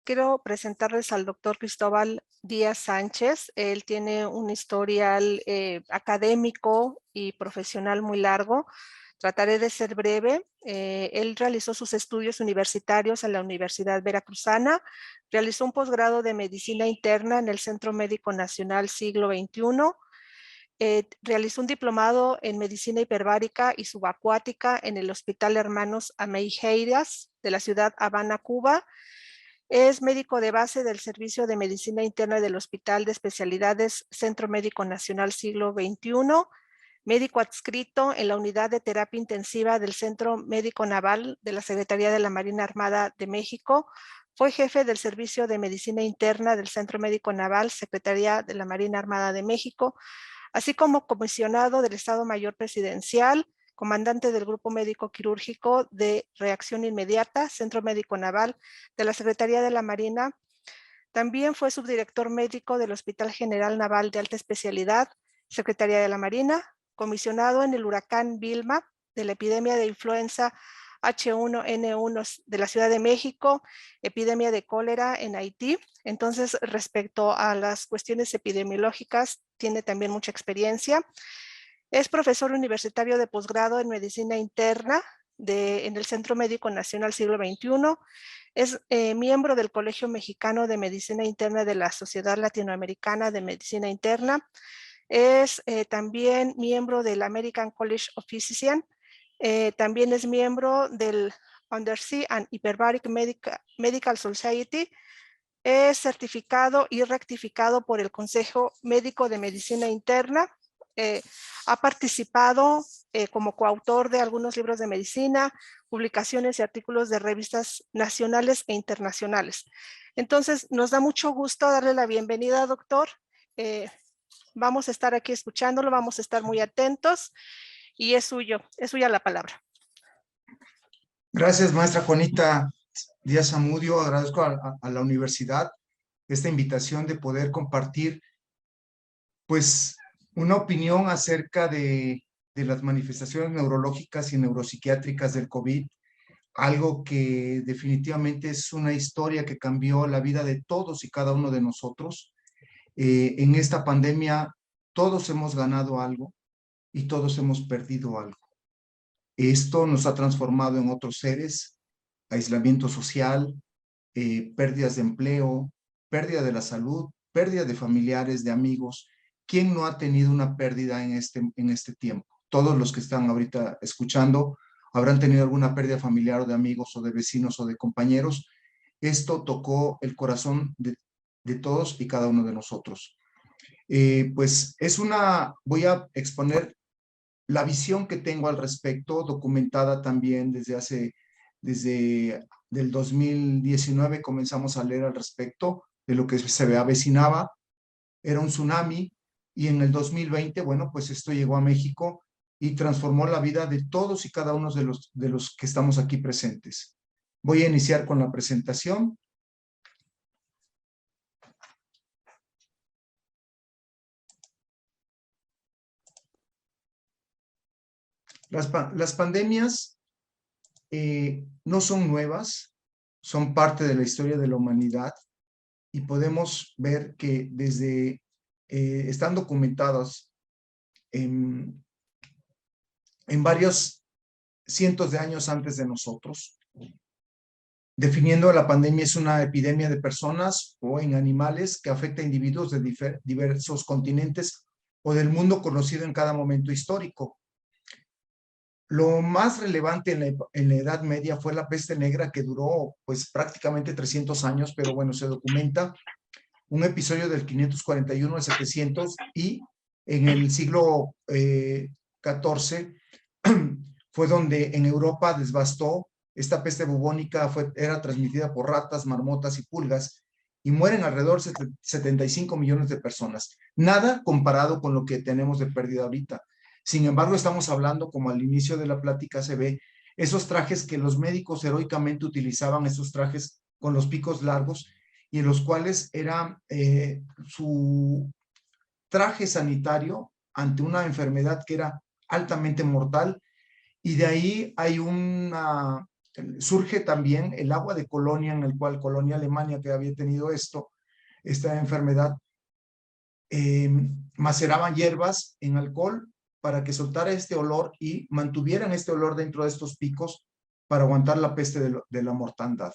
quiero presentarles al doctor Cristóbal Díaz Sánchez. Él tiene un historial académico y profesional muy largo. Trataré de ser breve. Él realizó sus estudios universitarios en la Universidad Veracruzana, realizó un posgrado de medicina interna en el Centro Médico Nacional Siglo XXI, realizó un diplomado en medicina hiperbárica y subacuática en el Hospital Hermanos Ameijeiras de la ciudad Habana, Cuba. Es médico de base del Servicio de Medicina Interna del Hospital de Especialidades Centro Médico Nacional Siglo XXI, médico adscrito en la Unidad de Terapia Intensiva del Centro Médico Naval de la Secretaría de la Marina Armada de México. Fue jefe del Servicio de Medicina Interna del Centro Médico Naval, Secretaría de la Marina Armada de México, así como comisionado del Estado Mayor Presidencial, comandante del Grupo Médico Quirúrgico de Reacción Inmediata, Centro Médico Naval de la Secretaría de la Marina. También fue subdirector médico del Hospital General Naval de Alta Especialidad, Secretaría de la Marina, comisionado en el huracán Vilma de la epidemia de influenza H1N1 de la Ciudad de México, epidemia de cólera en Haití. Entonces, respecto a las cuestiones epidemiológicas, tiene también mucha experiencia. Es profesor universitario de posgrado en medicina interna en el Centro Médico Nacional Siglo XXI. Es miembro del Colegio Mexicano de Medicina Interna de la Sociedad Latinoamericana de Medicina Interna. Es también miembro del American College of Physicians. También es miembro del Undersea and Hyperbaric Medical Society. Es certificado y rectificado por el Consejo Médico de Medicina Interna. Ha participado como coautor de algunos libros de medicina, publicaciones y artículos de revistas nacionales e internacionales. Entonces, nos da mucho gusto darle la bienvenida, doctor. Vamos a estar aquí escuchándolo, vamos a estar muy atentos y es suya la palabra. Gracias, maestra Juanita Díaz Zamudio. Agradezco a la universidad esta invitación de poder compartir, pues, una opinión acerca de las manifestaciones neurológicas y neuropsiquiátricas del COVID, algo que definitivamente es una historia que cambió la vida de todos y cada uno de nosotros. En esta pandemia todos hemos ganado algo y todos hemos perdido algo. Esto nos ha transformado en otros seres, aislamiento social, pérdidas de empleo, pérdida de la salud, pérdida de familiares, de amigos. ¿Quién no ha tenido una pérdida en este tiempo? Todos los que están ahorita escuchando habrán tenido alguna pérdida familiar o de amigos o de vecinos o de compañeros. Esto tocó el corazón de todos y cada uno de nosotros. Pues voy a exponer la visión que tengo al respecto, documentada también desde del 2019 comenzamos a leer al respecto de lo que se avecinaba. Era un tsunami y en el 2020, bueno, pues esto llegó a México y transformó la vida de todos y cada uno de los que estamos aquí presentes. Voy a iniciar con la presentación. Las pandemias no son nuevas, son parte de la historia de la humanidad y podemos ver que están documentadas en varios cientos de años antes de nosotros. Definiendo la pandemia es una epidemia de personas o en animales que afecta a individuos de diversos continentes o del mundo conocido en cada momento histórico. Lo más relevante en la Edad Media fue la peste negra, que duró pues prácticamente 300 años, pero bueno, se documenta un episodio del 541 al 700 y en el siglo XIV fue donde en Europa devastó. Esta peste bubónica era transmitida por ratas, marmotas y pulgas y mueren alrededor de 75 millones de personas. Nada comparado con lo que tenemos de pérdida ahorita. Sin embargo, estamos hablando, como al inicio de la plática se ve, esos trajes que los médicos heroicamente utilizaban, esos trajes con los picos largos y en los cuales era su traje sanitario ante una enfermedad que era altamente mortal. Y de ahí hay una surge también el agua de Colonia, en el cual Colonia, Alemania, que había tenido esta enfermedad, maceraban hierbas en alcohol para que soltara este olor y mantuvieran este olor dentro de estos picos para aguantar la peste de la mortandad.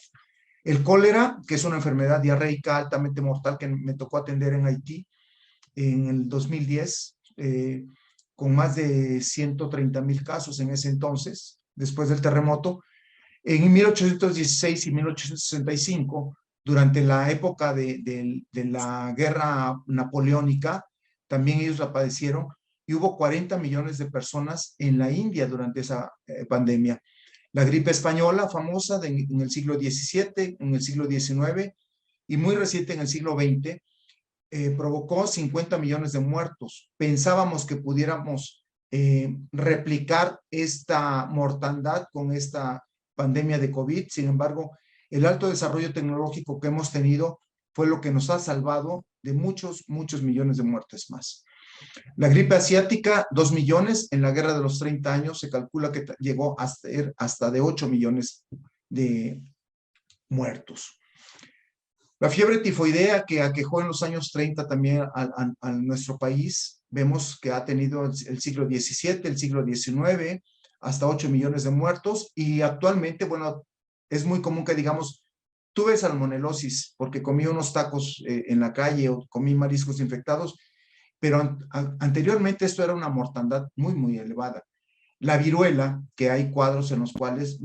El cólera, que es una enfermedad diarreica altamente mortal que me tocó atender en Haití en el 2010, con más de 130,000 casos en ese entonces, después del terremoto. En 1816 y 1865, durante la época de la guerra napoleónica, también ellos la padecieron y hubo 40 millones de personas en la India durante esa pandemia. La gripe española, famosa en el siglo XVII, en el siglo XIX y muy reciente en el siglo XX, provocó 50 millones de muertos. Pensábamos que pudiéramos replicar esta mortandad con esta pandemia de COVID. Sin embargo, el alto desarrollo tecnológico que hemos tenido fue lo que nos ha salvado de muchos, muchos millones de muertes más. La gripe asiática, 2 millones. En la guerra de los 30 años se calcula que llegó a ser hasta de 8 millones de muertos. La fiebre tifoidea que aquejó en los años 30 también a nuestro país, vemos que ha tenido el siglo XVII, el siglo XIX, hasta 8 millones de muertos, y actualmente, bueno, es muy común que digamos, tuve salmonelosis porque comí unos tacos en la calle o comí mariscos infectados, pero anteriormente esto era una mortandad muy, muy elevada. La viruela, que hay cuadros en los cuales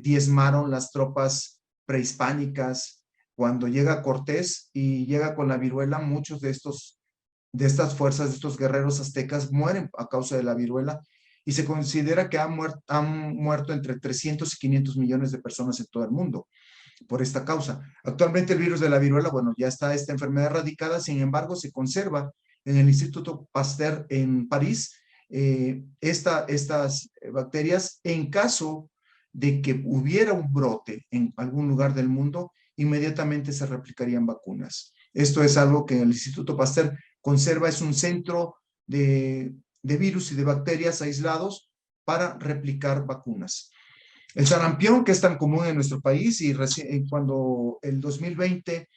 diezmaron las tropas prehispánicas. Cuando llega Cortés y llega con la viruela, muchos de estas fuerzas, de estos guerreros aztecas mueren a causa de la viruela y se considera que han muerto entre 300 y 500 millones de personas en todo el mundo por esta causa. Actualmente el virus de la viruela, bueno, ya está esta enfermedad erradicada, sin embargo se conserva en el Instituto Pasteur en París estas bacterias. En caso de que hubiera un brote en algún lugar del mundo, inmediatamente se replicarían vacunas. Esto es algo que el Instituto Pasteur conserva, es un centro de virus y de bacterias aislados para replicar vacunas. El sarampión, que es tan común en nuestro país, y cuando el 2020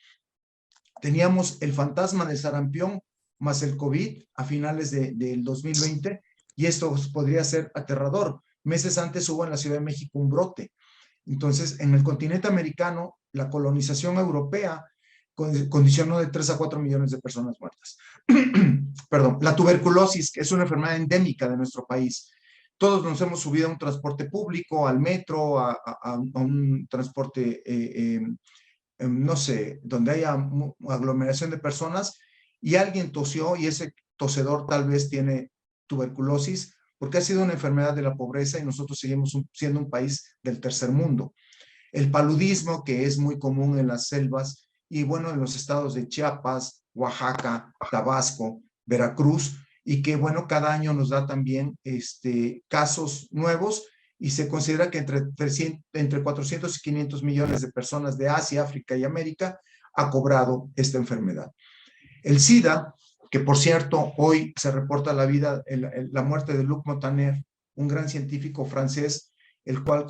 teníamos el fantasma del sarampión más el COVID a finales del 2020, y esto podría ser aterrador. Meses antes hubo en la Ciudad de México un brote. Entonces, en el continente americano, la colonización europea condicionó de 3 a 4 millones de personas muertas. Perdón, la tuberculosis, que es una enfermedad endémica de nuestro país. Todos nos hemos subido a un transporte público, al metro, a un transporte, no sé, donde haya aglomeración de personas, y alguien tosió y ese tosedor tal vez tiene tuberculosis, porque ha sido una enfermedad de la pobreza y nosotros seguimos siendo un país del tercer mundo. El paludismo, que es muy común en las selvas y bueno, en los estados de Chiapas, Oaxaca, Tabasco, Veracruz, y que bueno, cada año nos da también casos nuevos, y se considera que entre 400 y 500 millones de personas de Asia, África y América ha cobrado esta enfermedad. El SIDA, que por cierto, hoy se reporta la muerte de Luc Montagnier, un gran científico francés, el cual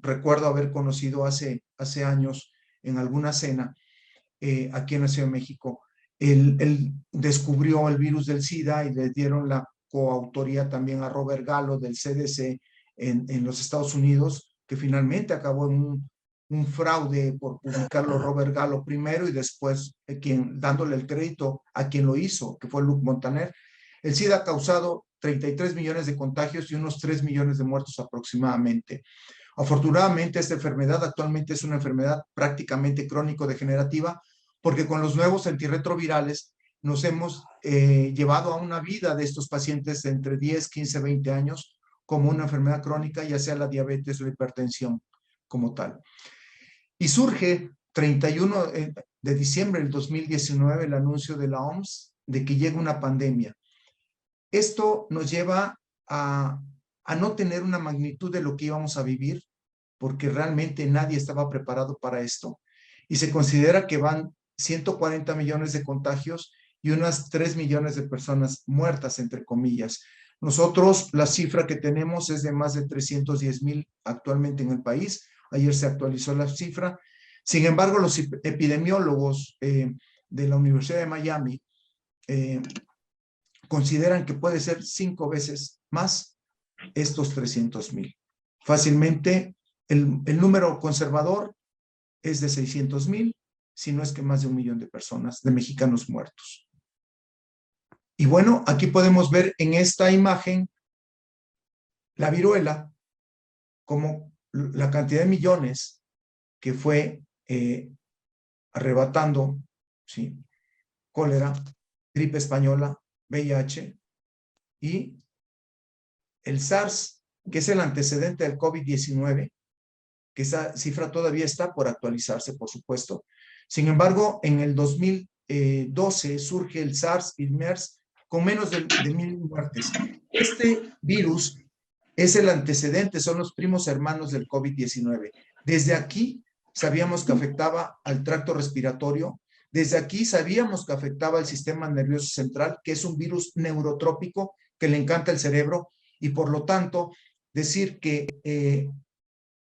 recuerdo haber conocido hace años en alguna cena aquí en la Ciudad de México. Él descubrió el virus del SIDA y le dieron la coautoría también a Robert Gallo del CDC en los Estados Unidos, que finalmente acabó en un fraude por publicarlo Robert Gallo primero y después dándole el crédito a quien lo hizo, que fue Luc Montagnier. El SIDA ha causado 33 millones de contagios y unos 3 millones de muertos aproximadamente. Afortunadamente, esta enfermedad actualmente es una enfermedad prácticamente crónico-degenerativa, porque con los nuevos antirretrovirales nos hemos llevado a una vida de estos pacientes de entre 10, 15, 20 años como una enfermedad crónica, ya sea la diabetes o la hipertensión como tal. Y surge 31 de diciembre del 2019 el anuncio de la OMS de que llega una pandemia. Esto nos lleva a no tener una magnitud de lo que íbamos a vivir, porque realmente nadie estaba preparado para esto. Y se considera que van 140 millones de contagios y unas 3 millones de personas muertas, entre comillas. Nosotros, la cifra que tenemos es de más de 310,000 actualmente en el país, ayer se actualizó la cifra. Sin embargo, los epidemiólogos de la Universidad de Miami consideran que puede ser 5 veces más estos 300,000. Fácilmente, el número conservador es de 600,000, si no es que más de 1,000,000 de personas, de mexicanos muertos. Y bueno, aquí podemos ver en esta imagen la viruela, como la cantidad de millones que fue arrebatando, ¿sí? Cólera, gripe española, VIH y el SARS, que es el antecedente del COVID-19, que esa cifra todavía está por actualizarse, por supuesto. Sin embargo, en el 2012 surge el SARS y el MERS con menos de 1,000 muertes. Este virus es el antecedente, son los primos hermanos del COVID-19. Desde aquí sabíamos que afectaba al tracto respiratorio, desde aquí sabíamos que afectaba al sistema nervioso central, que es un virus neurotrópico que le encanta el cerebro, y por lo tanto, decir que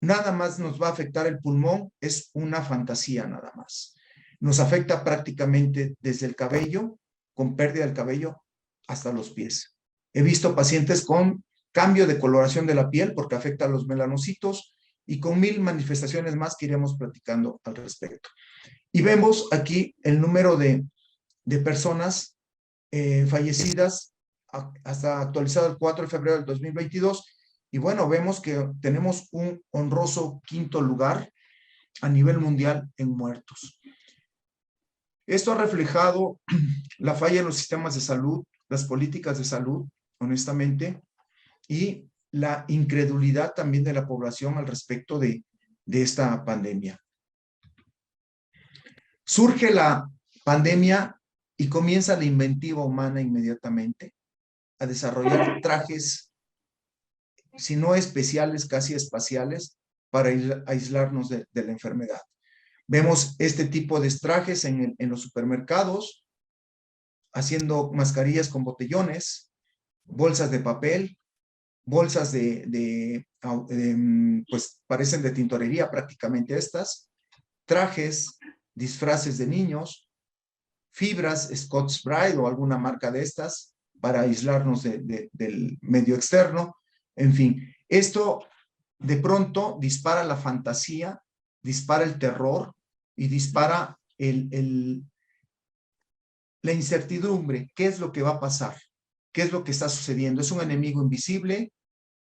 nada más nos va a afectar el pulmón es una fantasía nada más. Nos afecta prácticamente desde el cabello, con pérdida del cabello, hasta los pies. He visto pacientes con cambio de coloración de la piel porque afecta a los melanocitos y con 1,000 manifestaciones más que iremos platicando al respecto. Y vemos aquí el número de personas fallecidas hasta actualizado el 4 de febrero del 2022. Y bueno, vemos que tenemos un honroso 5º lugar a nivel mundial en muertos. Esto ha reflejado la falla en los sistemas de salud, las políticas de salud, honestamente, y la incredulidad también de la población al respecto de esta pandemia. Surge la pandemia y comienza la inventiva humana inmediatamente a desarrollar trajes, si no especiales, casi espaciales, para aislarnos de la enfermedad. Vemos este tipo de trajes en los supermercados, haciendo mascarillas con botellones, bolsas de papel, bolsas pues parecen de tintorería prácticamente estas, trajes, disfraces de niños, fibras Scotch Brite o alguna marca de estas para aislarnos del medio externo. En fin, esto de pronto dispara la fantasía, dispara el terror y dispara la incertidumbre. ¿Qué es lo que va a pasar? ¿Qué es lo que está sucediendo? Es un enemigo invisible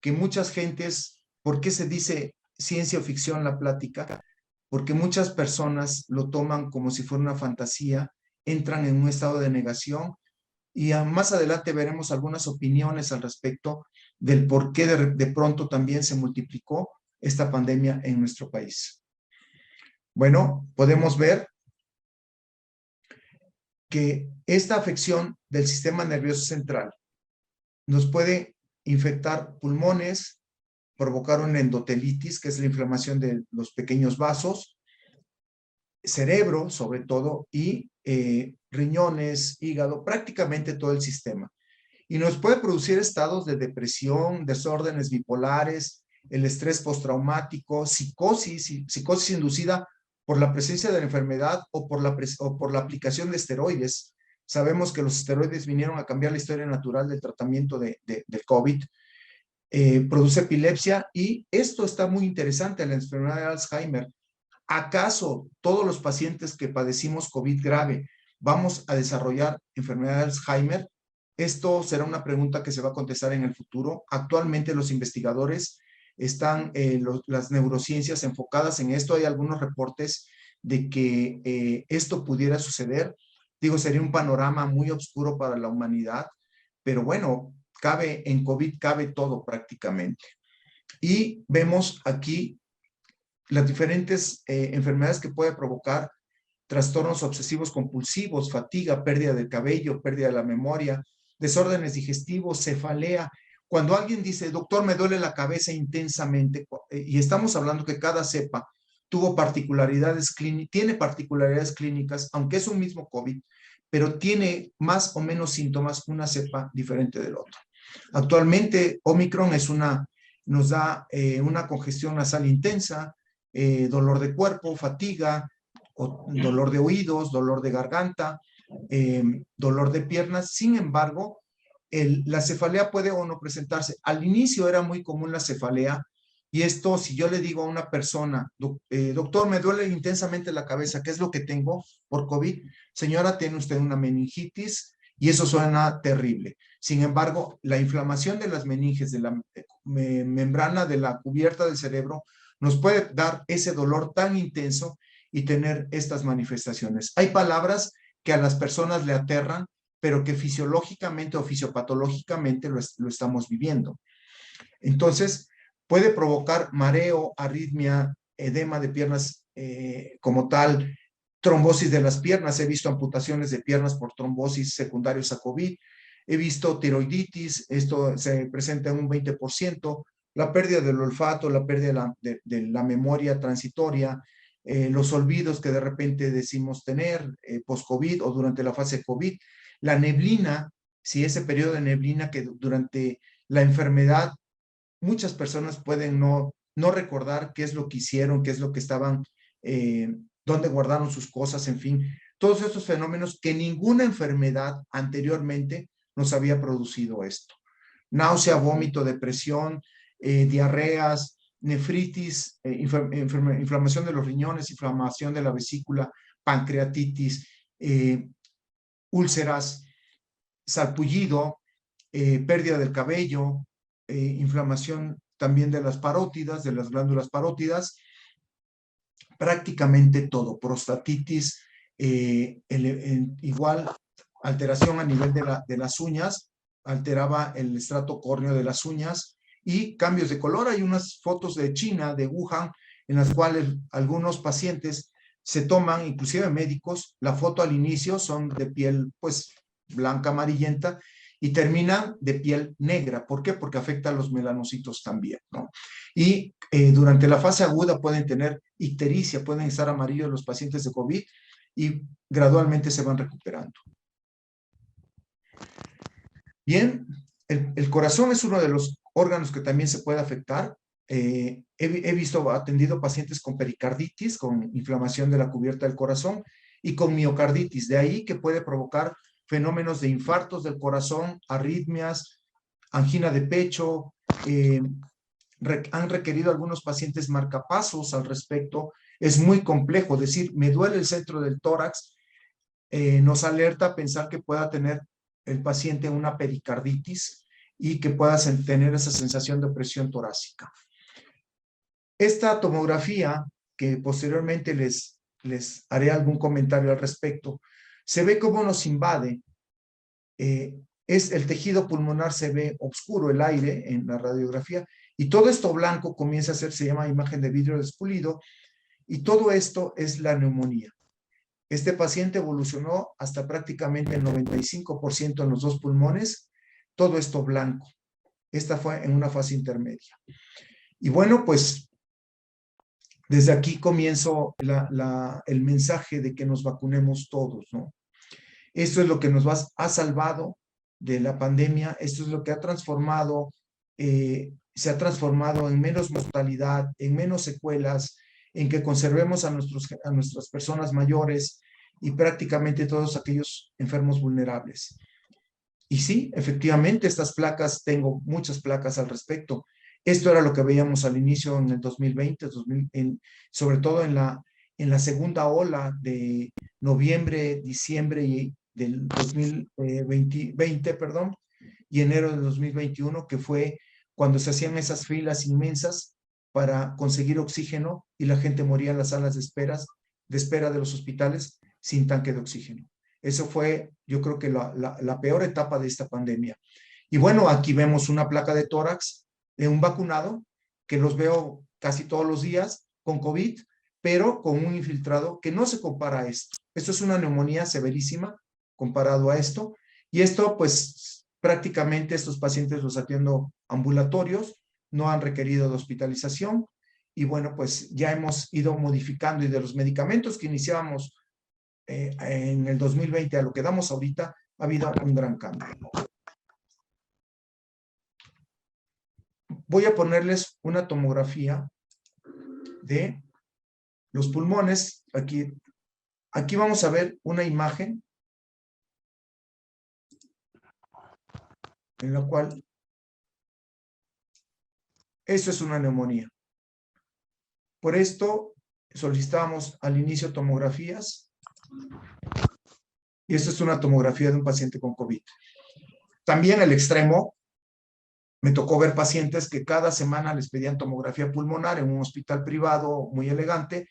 que muchas gentes, ¿por qué se dice ciencia o ficción la plática? Porque muchas personas lo toman como si fuera una fantasía, entran en un estado de negación y más adelante veremos algunas opiniones al respecto del por qué de pronto también se multiplicó esta pandemia en nuestro país. Bueno, podemos ver que esta afección del sistema nervioso central nos puede infectar pulmones, provocar una endotelitis, que es la inflamación de los pequeños vasos, cerebro sobre todo, y riñones, hígado, prácticamente todo el sistema. Y nos puede producir estados de depresión, desórdenes bipolares, el estrés postraumático, psicosis inducida por la presencia de la enfermedad o por la aplicación de esteroides. Sabemos que los esteroides vinieron a cambiar la historia natural del tratamiento del COVID. Produce epilepsia y esto está muy interesante en la enfermedad de Alzheimer. ¿Acaso todos los pacientes que padecimos COVID grave vamos a desarrollar enfermedad de Alzheimer? Esto será una pregunta que se va a contestar en el futuro. Actualmente los investigadores están, las neurociencias enfocadas en esto. Hay algunos reportes de que esto pudiera suceder. Digo, sería un panorama muy oscuro para la humanidad, pero bueno, en COVID cabe todo prácticamente. Y vemos aquí las diferentes enfermedades que puede provocar: trastornos obsesivos compulsivos, fatiga, pérdida del cabello, pérdida de la memoria, desórdenes digestivos, cefalea. Cuando alguien dice, doctor, me duele la cabeza intensamente, y estamos hablando que cada cepa tuvo tiene particularidades clínicas, aunque es un mismo COVID, pero tiene más o menos síntomas una cepa diferente del otro. Actualmente, Omicron nos da una congestión nasal intensa, dolor de cuerpo, fatiga, dolor de oídos, dolor de garganta, dolor de piernas. Sin embargo, la cefalea puede o no presentarse. Al inicio era muy común la cefalea, y esto, si yo le digo a una persona, doctor, me duele intensamente la cabeza, ¿qué es lo que tengo por COVID? Señora, tiene usted una meningitis, y eso suena terrible. Sin embargo, la inflamación de las meninges, de la membrana de la cubierta del cerebro, nos puede dar ese dolor tan intenso y tener estas manifestaciones. Hay palabras que a las personas le aterran, pero que fisiológicamente o fisiopatológicamente lo estamos viviendo. Entonces, puede provocar mareo, arritmia, edema de piernas como tal, trombosis de las piernas. He visto amputaciones de piernas por trombosis secundarios a COVID. He visto tiroiditis, esto se presenta en un 20%, la pérdida del olfato, la pérdida de la memoria transitoria, los olvidos que de repente decimos tener post-COVID o durante la fase COVID, la neblina, si ese periodo de neblina que durante la enfermedad muchas personas pueden no recordar qué es lo que hicieron, qué es lo que estaban, dónde guardaron sus cosas, en fin, todos estos fenómenos que ninguna enfermedad anteriormente nos había producido esto. Náusea, vómito, depresión, diarreas, nefritis, inflamación de los riñones, inflamación de la vesícula, pancreatitis, úlceras, sarpullido, pérdida del cabello, inflamación también de las parótidas, de las glándulas parótidas, prácticamente todo, prostatitis, igual alteración a nivel de las uñas, alteraba el estrato córneo de las uñas, y cambios de color. Hay unas fotos de China, de Wuhan, en las cuales algunos pacientes se toman, inclusive médicos, la foto al inicio son de piel pues blanca, amarillenta, y terminan de piel negra. ¿Por qué? Porque afecta a los melanocitos también, ¿no? Y durante la fase aguda pueden tener ictericia, pueden estar amarillos los pacientes de COVID, y gradualmente se van recuperando. Bien, el corazón es uno de los órganos que también se puede afectar. He atendido pacientes con pericarditis, con inflamación de la cubierta del corazón, y con miocarditis, de ahí que puede provocar fenómenos de infartos del corazón, arritmias, angina de pecho. Han requerido algunos pacientes marcapasos al respecto. Es muy complejo decir, me duele el centro del tórax, nos alerta a pensar que pueda tener el paciente una pericarditis y que pueda tener esa sensación de opresión torácica. Esta tomografía, que posteriormente les haré algún comentario al respecto, se ve cómo nos invade. El tejido pulmonar se ve oscuro, el aire en la radiografía, y todo esto blanco comienza a ser, se llama imagen de vidrio despulido, y todo esto es la neumonía. Este paciente evolucionó hasta prácticamente el 95% en los dos pulmones, todo esto blanco. Esta fue en una fase intermedia. Y bueno, pues desde aquí comienzo el mensaje de que nos vacunemos todos, ¿no? Esto es lo que nos ha salvado de la pandemia, esto es lo que ha transformado, se ha transformado en menos mortalidad, en menos secuelas, en que conservemos a nuestras personas mayores y prácticamente todos aquellos enfermos vulnerables. Y sí, efectivamente, estas placas, tengo muchas placas al respecto. Esto era lo que veíamos al inicio en el 2020, sobre todo en la segunda ola de noviembre, diciembre del 2020, perdón, y enero de 2021, que fue cuando se hacían esas filas inmensas para conseguir oxígeno y la gente moría en las salas de espera de los hospitales sin tanque de oxígeno. Eso fue, yo creo que la peor etapa de esta pandemia. Y bueno, aquí vemos una placa de tórax de un vacunado, que los veo casi todos los días con COVID, pero con un infiltrado que no se compara a esto. Esto es una neumonía severísima comparado a esto. Y esto, pues, prácticamente estos pacientes los atiendo ambulatorios, no han requerido de hospitalización. Y bueno, pues ya hemos ido modificando, y de los medicamentos que iniciábamos en el 2020 a lo que damos ahorita, ha habido un gran cambio. Voy a ponerles una tomografía de los pulmones, aquí vamos a ver una imagen en la cual esto es una neumonía. Por esto solicitamos al inicio tomografías y esto es una tomografía de un paciente con COVID. También al extremo me tocó ver pacientes que cada semana les pedían tomografía pulmonar en un hospital privado muy elegante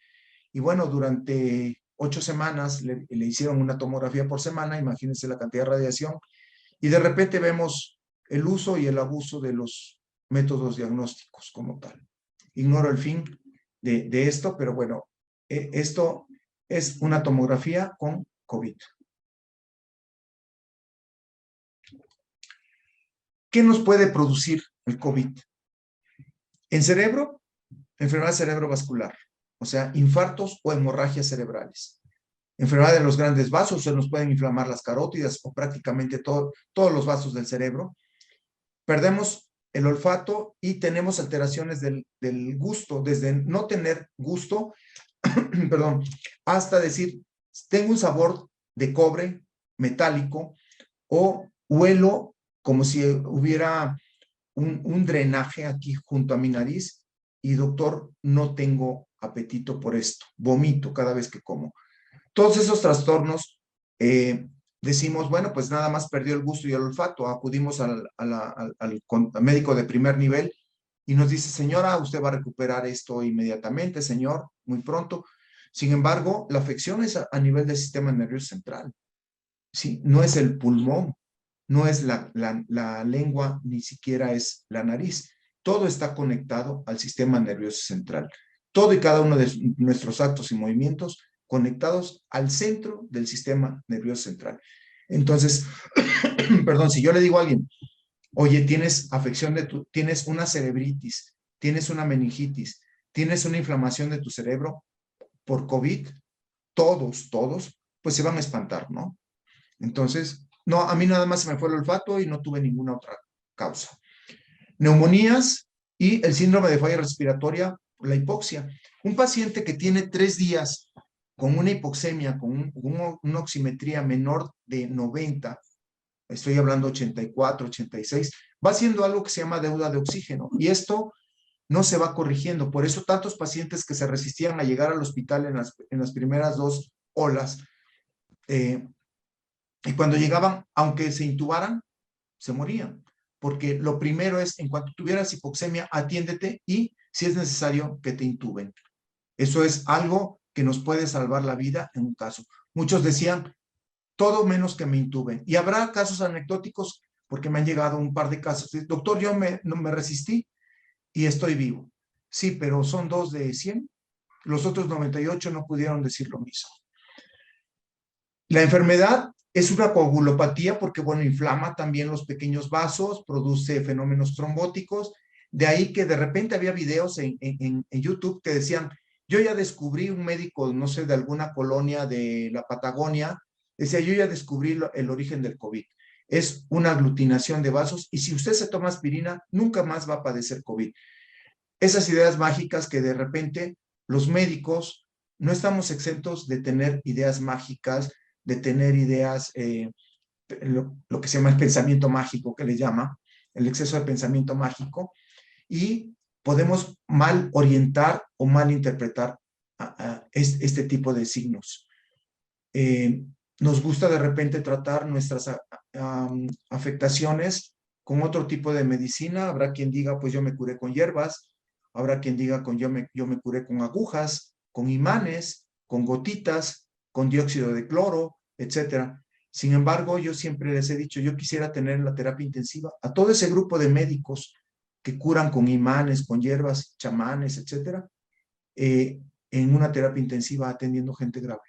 y bueno, durante 8 semanas le hicieron una tomografía por semana, imagínense la cantidad de radiación, y de repente vemos el uso y el abuso de los métodos diagnósticos como tal. Ignoro el fin de esto, pero bueno, esto es una tomografía con COVID. ¿Qué nos puede producir el COVID? En cerebro, enfermedad cerebrovascular, o sea, infartos o hemorragias cerebrales. Enfermedad de los grandes vasos, se nos pueden inflamar las carótidas o prácticamente todos los vasos del cerebro. Perdemos el olfato y tenemos alteraciones del gusto, desde no tener gusto, perdón, hasta decir, tengo un sabor de cobre metálico o huelo como si hubiera un drenaje aquí junto a mi nariz y doctor, no tengo apetito por esto, vomito cada vez que como. Todos esos trastornos decimos, bueno, pues nada más perdió el gusto y el olfato, acudimos al médico de primer nivel y nos dice, señora, usted va a recuperar esto inmediatamente, señor, muy pronto. Sin embargo, la afección es a nivel del sistema nervioso central, ¿sí? No es el pulmón, no es la lengua, ni siquiera es la nariz. Todo está conectado al sistema nervioso central. Todo y cada uno de nuestros actos y movimientos conectados al centro del sistema nervioso central. Entonces, perdón, si yo le digo a alguien, oye, tienes afección tienes una cerebritis, tienes una meningitis, tienes una inflamación de tu cerebro por COVID, todos, pues se van a espantar, ¿no? Entonces, no, a mí nada más se me fue el olfato y no tuve ninguna otra causa. Neumonías y el síndrome de falla respiratoria, la hipoxia. Un paciente que tiene 3 días con una hipoxemia, con una oximetría menor de 90, estoy hablando 84, 86, va haciendo algo que se llama deuda de oxígeno y esto no se va corrigiendo. Por eso tantos pacientes que se resistían a llegar al hospital en las primeras 2 olas, y cuando llegaban, aunque se intubaran, se morían. Porque lo primero es, en cuanto tuvieras hipoxemia, atiéndete y, si es necesario, que te intuben. Eso es algo que nos puede salvar la vida en un caso. Muchos decían, todo menos que me intuben. Y habrá casos anecdóticos, porque me han llegado un par de casos. Doctor, yo no me resistí y estoy vivo. Sí, pero son 2 de 100. Los otros 98 no pudieron decir lo mismo. La enfermedad es una coagulopatía porque, bueno, inflama también los pequeños vasos, produce fenómenos trombóticos. De ahí que de repente había videos en YouTube que decían, yo ya descubrí un médico, no sé, de alguna colonia de la Patagonia, decía, yo ya descubrí el origen del COVID. Es una aglutinación de vasos y si usted se toma aspirina, nunca más va a padecer COVID. Esas ideas mágicas que de repente los médicos no estamos exentos de tener ideas mágicas, de tener ideas, lo que se llama el pensamiento mágico, que le llama, el exceso de pensamiento mágico, y podemos mal orientar o mal interpretar este tipo de signos. Nos gusta de repente tratar nuestras afectaciones con otro tipo de medicina. Habrá quien diga, pues yo me curé con hierbas, habrá quien diga, yo me curé con agujas, con imanes, con gotitas, con dióxido de cloro, etcétera. Sin embargo, yo siempre les he dicho, yo quisiera tener en la terapia intensiva a todo ese grupo de médicos que curan con imanes, con hierbas, chamanes, etcétera, en una terapia intensiva atendiendo gente grave,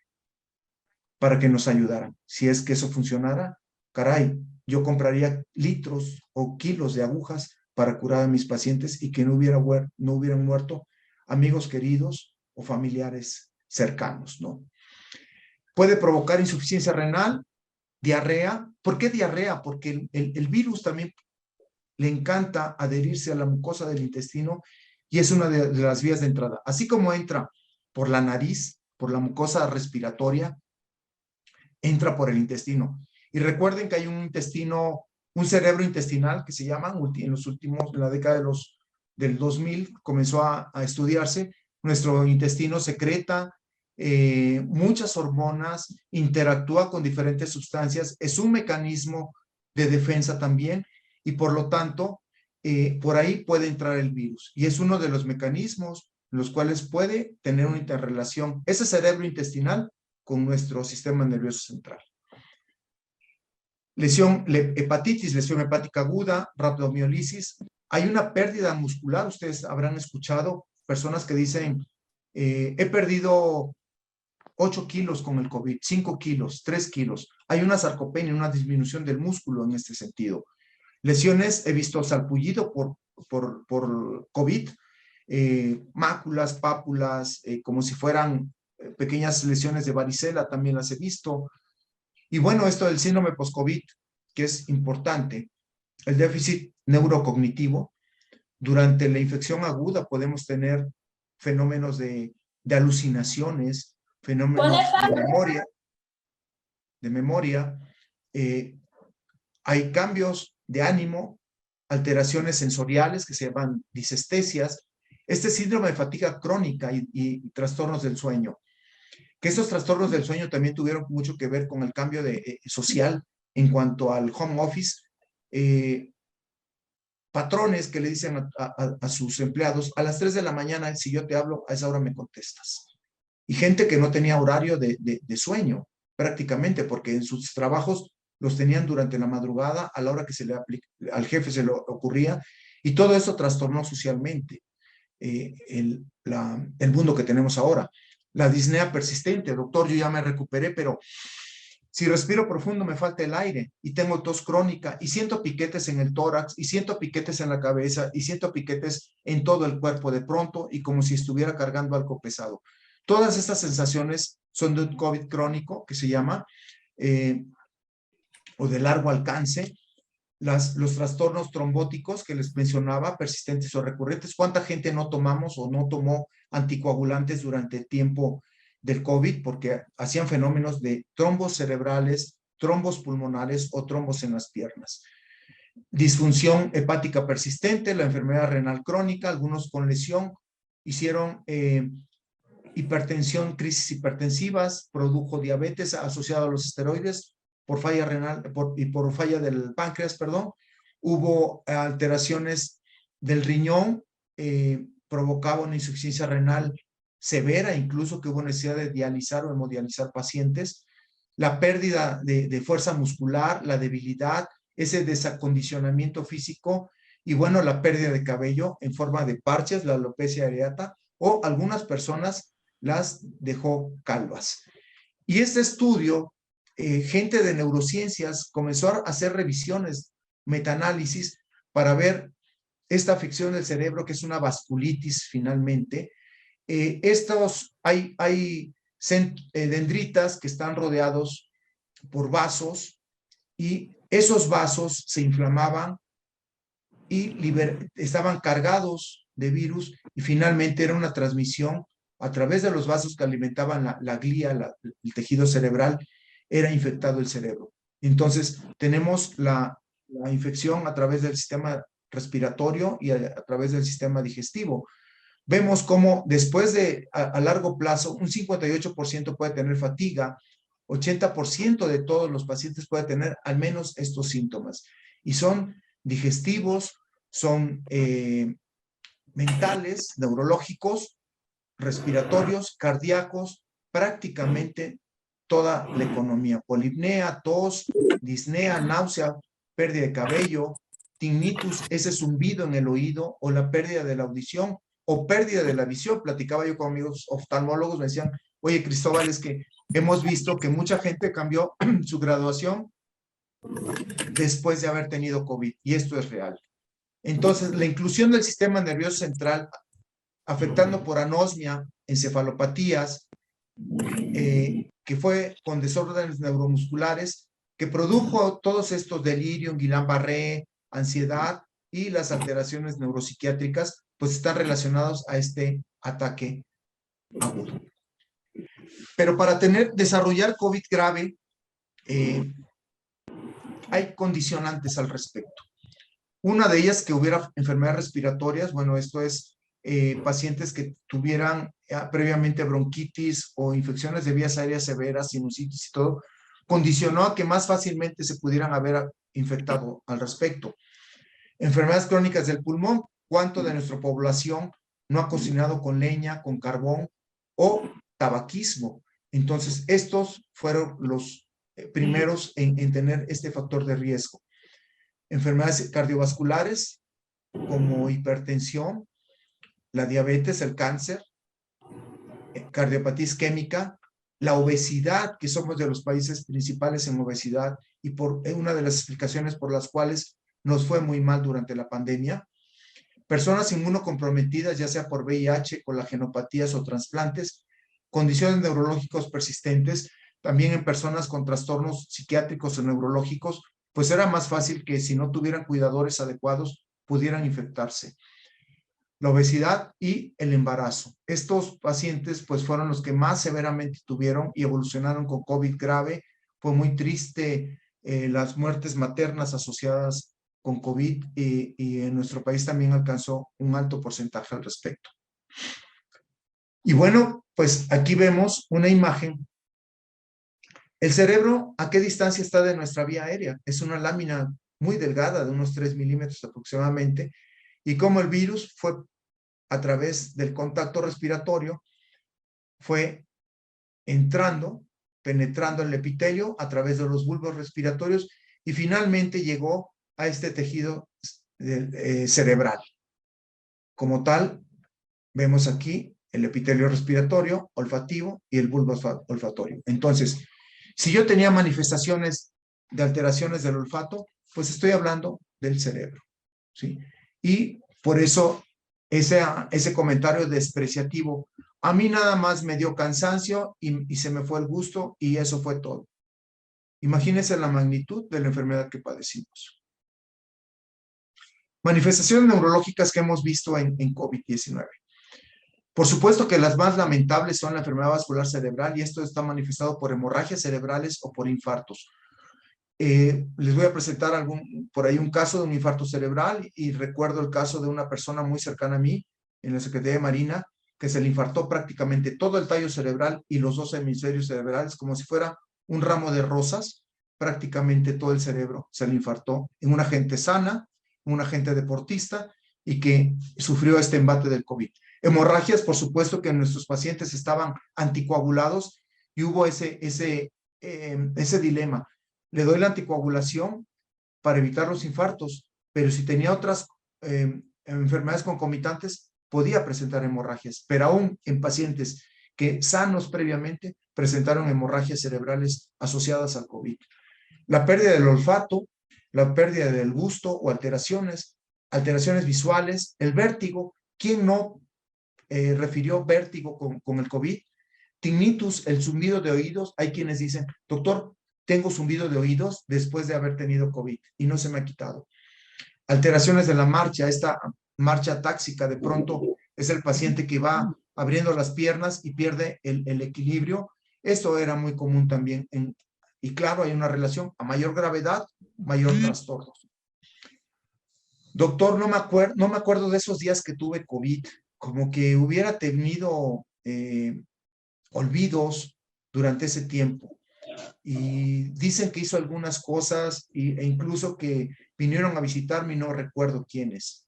para que nos ayudaran. Si es que eso funcionara, caray, yo compraría litros o kilos de agujas para curar a mis pacientes y que no hubieran muerto amigos queridos o familiares cercanos, ¿no? Puede provocar insuficiencia renal, diarrea. ¿Por qué diarrea? Porque el virus también le encanta adherirse a la mucosa del intestino y es una de las vías de entrada. Así como entra por la nariz, por la mucosa respiratoria, entra por el intestino. Y recuerden que hay un intestino, un cerebro intestinal que se llama, en los últimos, en la década del 2000, comenzó a estudiarse. Nuestro intestino secreta muchas hormonas, interactúa con diferentes sustancias, es un mecanismo de defensa también, y por lo tanto, por ahí puede entrar el virus. Y es uno de los mecanismos en los cuales puede tener una interrelación ese cerebro intestinal con nuestro sistema nervioso central. Hepatitis, lesión hepática aguda, rabdomiolisis. Hay una pérdida muscular. Ustedes habrán escuchado personas que dicen, he perdido 8 kilos con el COVID, 5 kilos, 3 kilos. Hay una sarcopenia, una disminución del músculo en este sentido. Lesiones, he visto salpullido por COVID, máculas, pápulas, como si fueran pequeñas lesiones de varicela, también las he visto. Y bueno, esto del síndrome post-COVID, que es importante, el déficit neurocognitivo. Durante la infección aguda podemos tener fenómenos de alucinaciones, fenómenos de memoria. Hay cambios de ánimo, alteraciones sensoriales que se llaman disestesias. Este síndrome de fatiga crónica y trastornos del sueño. Que estos trastornos del sueño también tuvieron mucho que ver con el cambio social en cuanto al home office. Patrones que le dicen a sus empleados, a las 3 de la mañana, si yo te hablo, a esa hora me contestas. Y gente que no tenía horario de sueño, prácticamente, porque en sus trabajos los tenían durante la madrugada, a la hora que al jefe se le ocurría, y todo eso trastornó socialmente el mundo que tenemos ahora. La disnea persistente, doctor, yo ya me recuperé, pero si respiro profundo me falta el aire y tengo tos crónica y siento piquetes en el tórax y siento piquetes en la cabeza y siento piquetes en todo el cuerpo de pronto y como si estuviera cargando algo pesado. Todas estas sensaciones son de un COVID crónico que se llama o de largo alcance. Los trastornos trombóticos que les mencionaba, persistentes o recurrentes. ¿Cuánta gente no tomamos o no tomó anticoagulantes durante el tiempo del COVID? Porque hacían fenómenos de trombos cerebrales, trombos pulmonares o trombos en las piernas. Disfunción hepática persistente, la enfermedad renal crónica, algunos con lesión, hicieron hipertensión, crisis hipertensivas, produjo diabetes asociada a los esteroides, por falla renal y por falla del páncreas, perdón. Hubo alteraciones del riñón, provocaba una insuficiencia renal severa, incluso que hubo necesidad de dializar o hemodializar pacientes. La pérdida de fuerza muscular, la debilidad, ese desacondicionamiento físico y bueno, la pérdida de cabello en forma de parches, la alopecia areata, o algunas personas las dejó calvas. Y este estudio, gente de neurociencias comenzó a hacer revisiones, metaanálisis, para ver esta afección del cerebro, que es una vasculitis finalmente. Hay dendritas que están rodeados por vasos y esos vasos se inflamaban y estaban cargados de virus y finalmente era una transmisión a través de los vasos que alimentaban la glía, el tejido cerebral, era infectado el cerebro. Entonces tenemos la infección a través del sistema respiratorio y a través del sistema digestivo. Vemos cómo después de a largo plazo un 58% puede tener fatiga, 80% de todos los pacientes puede tener al menos estos síntomas y son digestivos, son mentales, neurológicos, respiratorios, cardíacos, prácticamente toda la economía. Polipnea, tos, disnea, náusea, pérdida de cabello, tinnitus, ese zumbido en el oído o la pérdida de la audición o pérdida de la visión. Platicaba yo con amigos oftalmólogos, me decían, oye Cristóbal, es que hemos visto que mucha gente cambió su graduación después de haber tenido COVID y esto es real. Entonces, la inclusión del sistema nervioso central afectando por anosmia, encefalopatías, que fue con desórdenes neuromusculares, que produjo todos estos delirios, Guillain-Barré, ansiedad y las alteraciones neuropsiquiátricas, pues están relacionados a este ataque agudo. Pero para desarrollar COVID grave, hay condicionantes al respecto. Una de ellas que hubiera enfermedades respiratorias, bueno, esto es pacientes que tuvieran previamente bronquitis o infecciones de vías aéreas severas, sinusitis y todo, condicionó a que más fácilmente se pudieran haber infectado al respecto. Enfermedades crónicas del pulmón, ¿cuánto de nuestra población no ha cocinado con leña, con carbón o tabaquismo? Entonces, estos fueron los primeros en tener este factor de riesgo. Enfermedades cardiovasculares como hipertensión, la diabetes, el cáncer, cardiopatía isquémica, la obesidad, que somos de los países principales en obesidad y por una de las explicaciones por las cuales nos fue muy mal durante la pandemia. Personas inmunocomprometidas, ya sea por VIH, colagenopatías o trasplantes, condiciones neurológicas persistentes, también en personas con trastornos psiquiátricos o neurológicos, pues era más fácil que si no tuvieran cuidadores adecuados pudieran infectarse. La obesidad y el embarazo. Estos pacientes pues fueron los que más severamente tuvieron y evolucionaron con COVID grave. Fue muy triste las muertes maternas asociadas con COVID y en nuestro país también alcanzó un alto porcentaje al respecto. Y bueno, pues aquí vemos una imagen. El cerebro, ¿a qué distancia está de nuestra vía aérea? Es una lámina muy delgada, de unos 3 milímetros aproximadamente, y como el virus fue a través del contacto respiratorio, fue entrando, penetrando el epitelio a través de los bulbos respiratorios y finalmente llegó a este tejido cerebral. Como tal, vemos aquí el epitelio respiratorio, olfativo y el bulbo olfatorio. Entonces, si yo tenía manifestaciones de alteraciones del olfato, pues estoy hablando del cerebro, ¿sí? Y por eso ese comentario despreciativo, a mí nada más me dio cansancio y se me fue el gusto y eso fue todo. Imagínense la magnitud de la enfermedad que padecimos. Manifestaciones neurológicas que hemos visto en COVID-19. Por supuesto que las más lamentables son la enfermedad vascular cerebral y esto está manifestado por hemorragias cerebrales o por infartos. Les voy a presentar por ahí un caso de un infarto cerebral y recuerdo el caso de una persona muy cercana a mí en la Secretaría de Marina que se le infartó prácticamente todo el tallo cerebral y los 2 hemisferios cerebrales como si fuera un ramo de rosas, prácticamente todo el cerebro se le infartó en una gente sana, una gente deportista y que sufrió este embate del COVID. Hemorragias, por supuesto que nuestros pacientes estaban anticoagulados y hubo ese dilema. Le doy la anticoagulación para evitar los infartos, pero si tenía otras enfermedades concomitantes, podía presentar hemorragias, pero aún en pacientes que sanos previamente presentaron hemorragias cerebrales asociadas al COVID. La pérdida del olfato, la pérdida del gusto o alteraciones visuales, el vértigo. ¿Quién no refirió vértigo con el COVID? Tinnitus, el zumbido de oídos. Hay quienes dicen, doctor, tengo zumbido de oídos después de haber tenido COVID y no se me ha quitado. Alteraciones de la marcha, esta marcha táxica, de pronto es el paciente que va abriendo las piernas y pierde el equilibrio. Esto era muy común también y claro, hay una relación: a mayor gravedad, mayor trastorno. Doctor, no me acuerdo de esos días que tuve COVID, como que hubiera tenido olvidos durante ese tiempo. Y dicen que hizo algunas cosas e incluso que vinieron a visitarme y no recuerdo quiénes.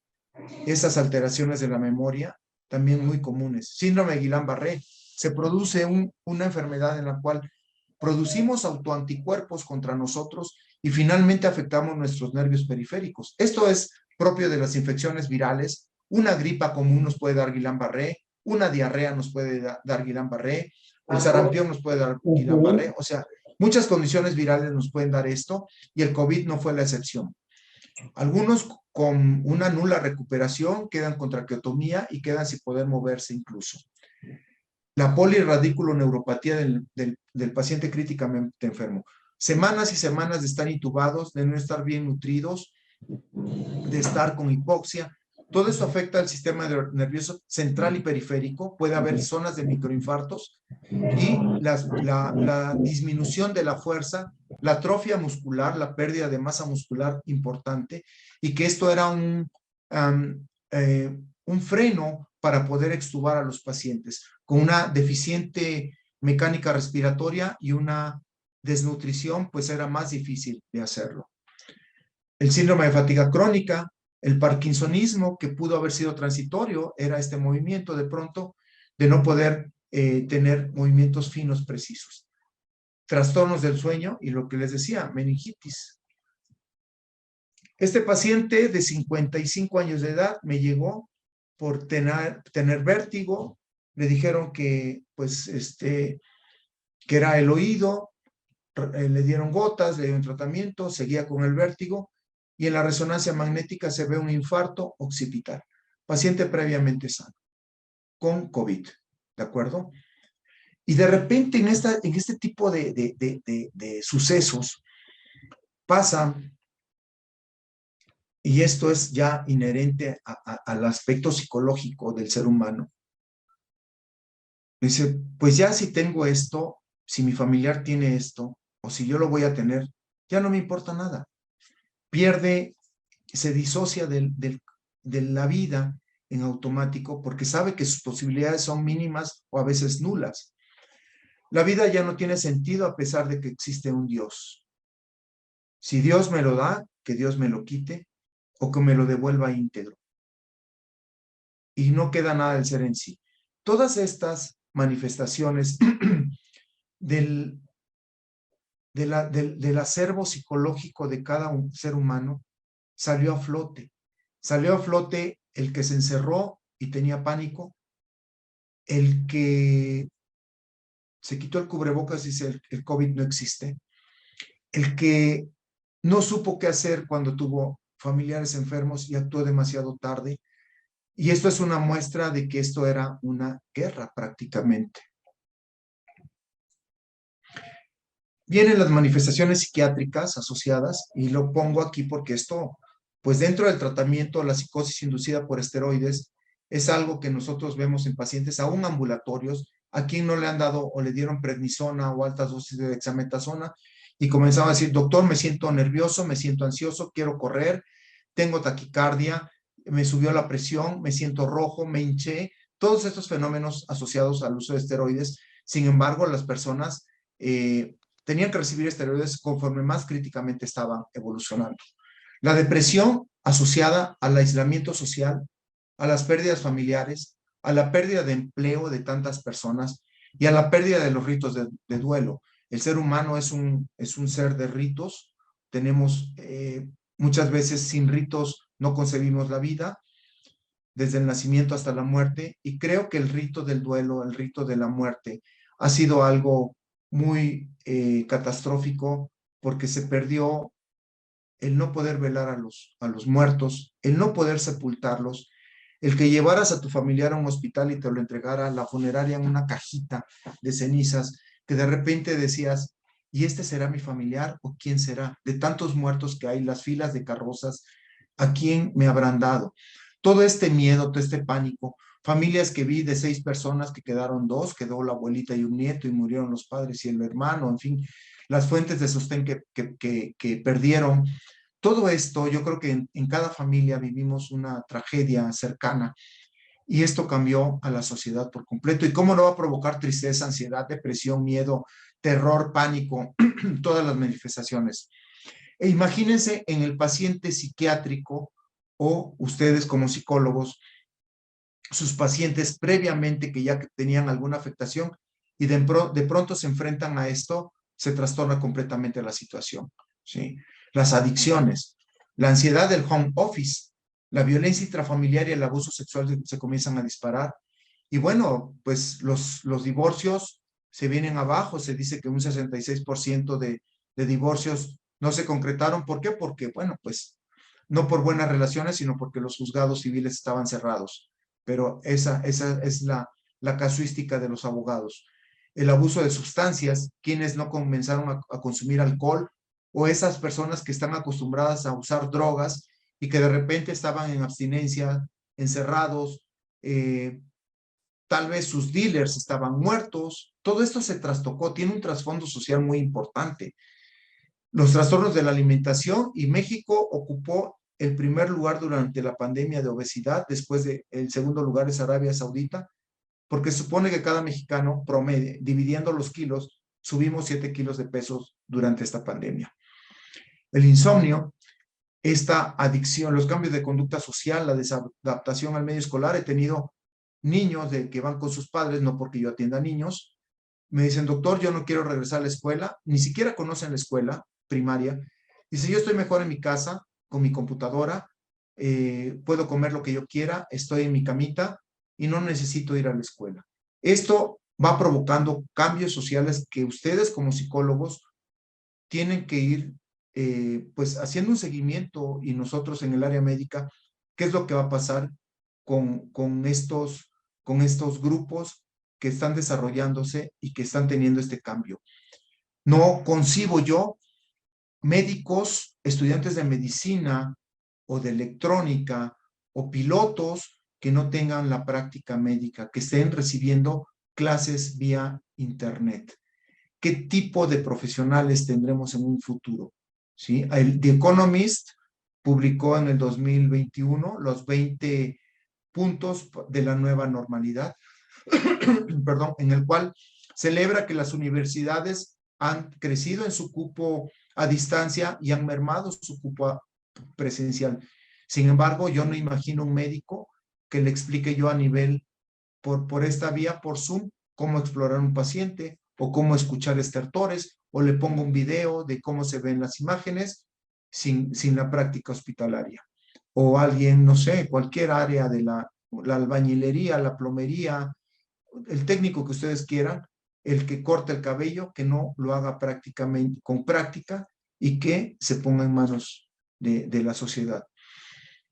Esas alteraciones de la memoria también muy comunes. Síndrome de Guillain-Barré. Se produce una enfermedad en la cual producimos autoanticuerpos contra nosotros y finalmente afectamos nuestros nervios periféricos. Esto es propio de las infecciones virales. Una gripa común nos puede dar Guillain-Barré, una diarrea nos puede dar Guillain-Barré, el sarampión nos puede dar Guillain-Barré, o sea, muchas condiciones virales nos pueden dar esto y el COVID no fue la excepción. Algunos con una nula recuperación quedan con traqueotomía y quedan sin poder moverse incluso. La polirradiculoneuropatía del paciente críticamente enfermo. Semanas y semanas de estar intubados, de no estar bien nutridos, de estar con hipoxia. Todo esto afecta al sistema nervioso central y periférico. Puede haber zonas de microinfartos y la disminución de la fuerza, la atrofia muscular, la pérdida de masa muscular importante, y que esto era un freno para poder extubar a los pacientes con una deficiente mecánica respiratoria y una desnutrición, pues era más difícil de hacerlo. El síndrome de fatiga crónica, el parkinsonismo, que pudo haber sido transitorio, era este movimiento de pronto de no poder tener movimientos finos precisos. Trastornos del sueño y lo que les decía, meningitis. Este paciente de 55 años de edad me llegó por tener vértigo. Le dijeron que, pues, que era el oído, le dieron gotas, le dieron tratamiento, seguía con el vértigo, y en la resonancia magnética se ve un infarto occipital. Paciente previamente sano, con COVID, ¿de acuerdo? Y de repente en este tipo de sucesos pasa, y esto es ya inherente al aspecto psicológico del ser humano. Dice, pues ya si tengo esto, si mi familiar tiene esto, o si yo lo voy a tener, ya no me importa nada. Pierde, se disocia de la vida en automático porque sabe que sus posibilidades son mínimas o a veces nulas. La vida ya no tiene sentido a pesar de que existe un Dios. Si Dios me lo da, que Dios me lo quite o que me lo devuelva íntegro. Y no queda nada del ser en sí. Todas estas manifestaciones del acervo psicológico de cada ser humano salió a flote. Salió a flote el que se encerró y tenía pánico, el que se quitó el cubrebocas y dice el COVID no existe, el que no supo qué hacer cuando tuvo familiares enfermos y actuó demasiado tarde. Y esto es una muestra de que esto era una guerra prácticamente. Vienen las manifestaciones psiquiátricas asociadas, y lo pongo aquí porque esto, pues dentro del tratamiento, la psicosis inducida por esteroides es algo que nosotros vemos en pacientes aún ambulatorios, a quien no le han dado o le dieron prednisona o altas dosis de dexametasona, y comenzaba a decir, doctor, me siento nervioso, me siento ansioso, quiero correr, tengo taquicardia, me subió la presión, me siento rojo, me hinché, todos estos fenómenos asociados al uso de esteroides. Sin embargo, las personas tenían que recibir esteroides conforme más críticamente estaban evolucionando. La depresión asociada al aislamiento social, a las pérdidas familiares, a la pérdida de empleo de tantas personas y a la pérdida de los ritos de duelo. El ser humano es un ser de ritos. Tenemos muchas veces sin ritos no concebimos la vida, desde el nacimiento hasta la muerte, y creo que el rito del duelo, el rito de la muerte, ha sido algo muy catastrófico, porque se perdió el no poder velar a los muertos, el no poder sepultarlos, el que llevaras a tu familiar a un hospital y te lo entregara la funeraria en una cajita de cenizas, que de repente decías, ¿y este será mi familiar o quién será? De tantos muertos que hay, las filas de carrozas, ¿a quién me habrán dado? Todo este miedo, todo este pánico, familias que vi de 6 personas que quedaron 2, quedó la abuelita y un nieto y murieron los padres y el hermano, en fin, las fuentes de sostén que perdieron. Todo esto, yo creo que en cada familia vivimos una tragedia cercana, y esto cambió a la sociedad por completo. ¿Y cómo no va a provocar tristeza, ansiedad, depresión, miedo, terror, pánico, todas las manifestaciones? E imagínense en el paciente psiquiátrico, o ustedes como psicólogos, sus pacientes previamente que ya tenían alguna afectación, y de pronto se enfrentan a esto, se trastorna completamente la situación, ¿sí? Las adicciones, la ansiedad del home office, la violencia intrafamiliar y el abuso sexual se comienzan a disparar. Y bueno, pues los divorcios se vienen abajo. Se dice que un 66% de divorcios no se concretaron. ¿Por qué? Porque, bueno, pues no por buenas relaciones, sino porque los juzgados civiles estaban cerrados. Pero esa es la casuística de los abogados. El abuso de sustancias, quienes no comenzaron a consumir alcohol, o esas personas que están acostumbradas a usar drogas y que de repente estaban en abstinencia encerrados, tal vez sus dealers estaban muertos. Todo esto se trastocó, tiene un trasfondo social muy importante. Los trastornos de la alimentación, y México ocupó el primer lugar durante la pandemia de obesidad, después el segundo lugar es Arabia Saudita, porque se supone que cada mexicano promedio, dividiendo los kilos, subimos 7 kilos de pesos durante esta pandemia. El insomnio, esta adicción, los cambios de conducta social, la desadaptación al medio escolar. He tenido niños que van con sus padres, no porque yo atienda niños, me dicen, doctor, yo no quiero regresar a la escuela, ni siquiera conocen la escuela primaria. Dice, yo estoy mejor en mi casa, con mi computadora, puedo comer lo que yo quiera, estoy en mi camita y no necesito ir a la escuela. Esto va provocando cambios sociales que ustedes como psicólogos tienen que ir pues haciendo un seguimiento, y nosotros en el área médica, qué es lo que va a pasar con estos grupos que están desarrollándose y que están teniendo este cambio. No concibo yo médicos, estudiantes de medicina o de electrónica o pilotos que no tengan la práctica médica, que estén recibiendo clases vía internet. ¿Qué tipo de profesionales tendremos en un futuro? ¿Sí? The Economist publicó en el 2021 los 20 puntos de la nueva normalidad, perdón, en el cual celebra que las universidades han crecido en su cupo a distancia y han mermado su cupo presencial. Sin embargo, yo no imagino un médico que le explique yo a nivel, por esta vía, por Zoom, cómo explorar un paciente o cómo escuchar estertores, o le pongo un video de cómo se ven las imágenes sin la práctica hospitalaria. O alguien, no sé, cualquier área de la albañilería, la plomería, el técnico que ustedes quieran, el que corte el cabello, que no lo haga prácticamente con práctica y que se ponga en manos de la sociedad.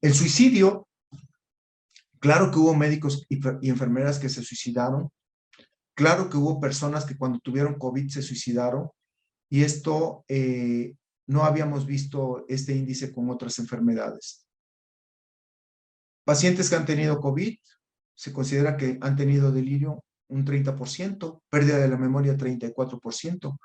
El suicidio, claro que hubo médicos y enfermeras que se suicidaron, claro que hubo personas que cuando tuvieron COVID se suicidaron, y esto no habíamos visto este índice con otras enfermedades. Pacientes que han tenido COVID, se considera que han tenido delirio un 30%, pérdida de la memoria 34%.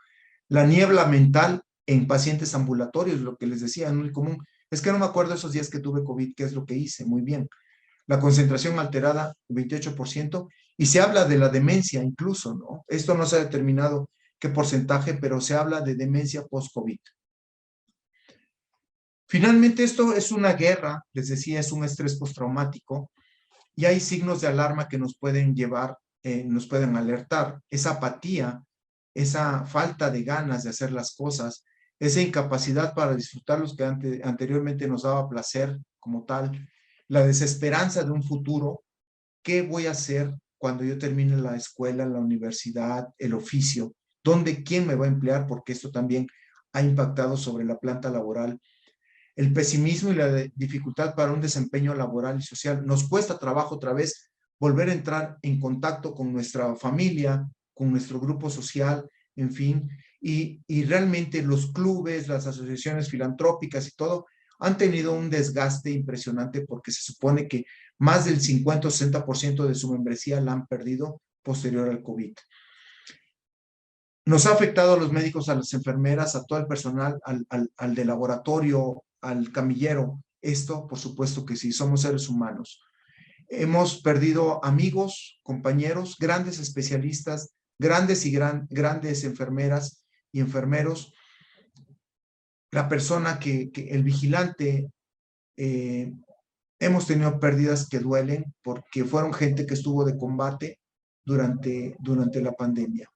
La niebla mental en pacientes ambulatorios, lo que les decía, en el común, es que no me acuerdo esos días que tuve COVID, qué es lo que hice, muy bien. La concentración alterada, 28%, y se habla de la demencia incluso, ¿no? Esto no se ha determinado qué porcentaje, pero se habla de demencia post-COVID. Finalmente, esto es una guerra, les decía, es un estrés postraumático, y hay signos de alarma que nos pueden llevar, nos pueden alertar. Esa apatía, esa falta de ganas de hacer las cosas, esa incapacidad para disfrutar los que anteriormente nos daba placer como tal, la desesperanza de un futuro. ¿Qué voy a hacer cuando yo termine la escuela, la universidad, el oficio? ¿Dónde, quién me va a emplear? Porque esto también ha impactado sobre la planta laboral. El pesimismo y la dificultad para un desempeño laboral y social. Nos cuesta trabajo otra vez volver a entrar en contacto con nuestra familia, con nuestro grupo social, en fin, y realmente los clubes, las asociaciones filantrópicas y todo han tenido un desgaste impresionante, porque se supone que más del 50 o 60% de su membresía la han perdido posterior al COVID. Nos ha afectado a los médicos, a las enfermeras, a todo el personal, al de laboratorio, al camillero. Esto, por supuesto que sí, somos seres humanos. Hemos perdido amigos, compañeros, grandes especialistas, grandes enfermeras y enfermeros. La persona el vigilante, hemos tenido pérdidas que duelen, porque fueron gente que estuvo de combate durante la pandemia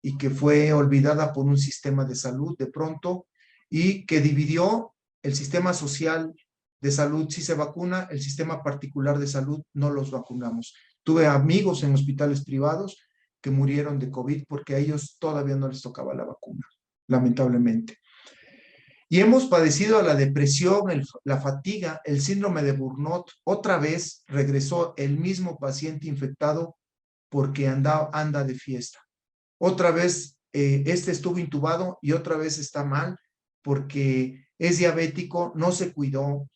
y que fue olvidada por un sistema de salud de pronto, y que dividió el sistema social de salud. Si se vacuna, el sistema particular de salud no los vacunamos. Tuve amigos en hospitales privados que murieron de COVID porque a ellos todavía no les tocaba la vacuna, lamentablemente. Y hemos padecido la depresión, la fatiga, el síndrome de burnout. Otra vez regresó el mismo paciente infectado porque anda de fiesta. Otra vez este estuvo intubado y otra vez está mal porque es diabético, no se cuidó,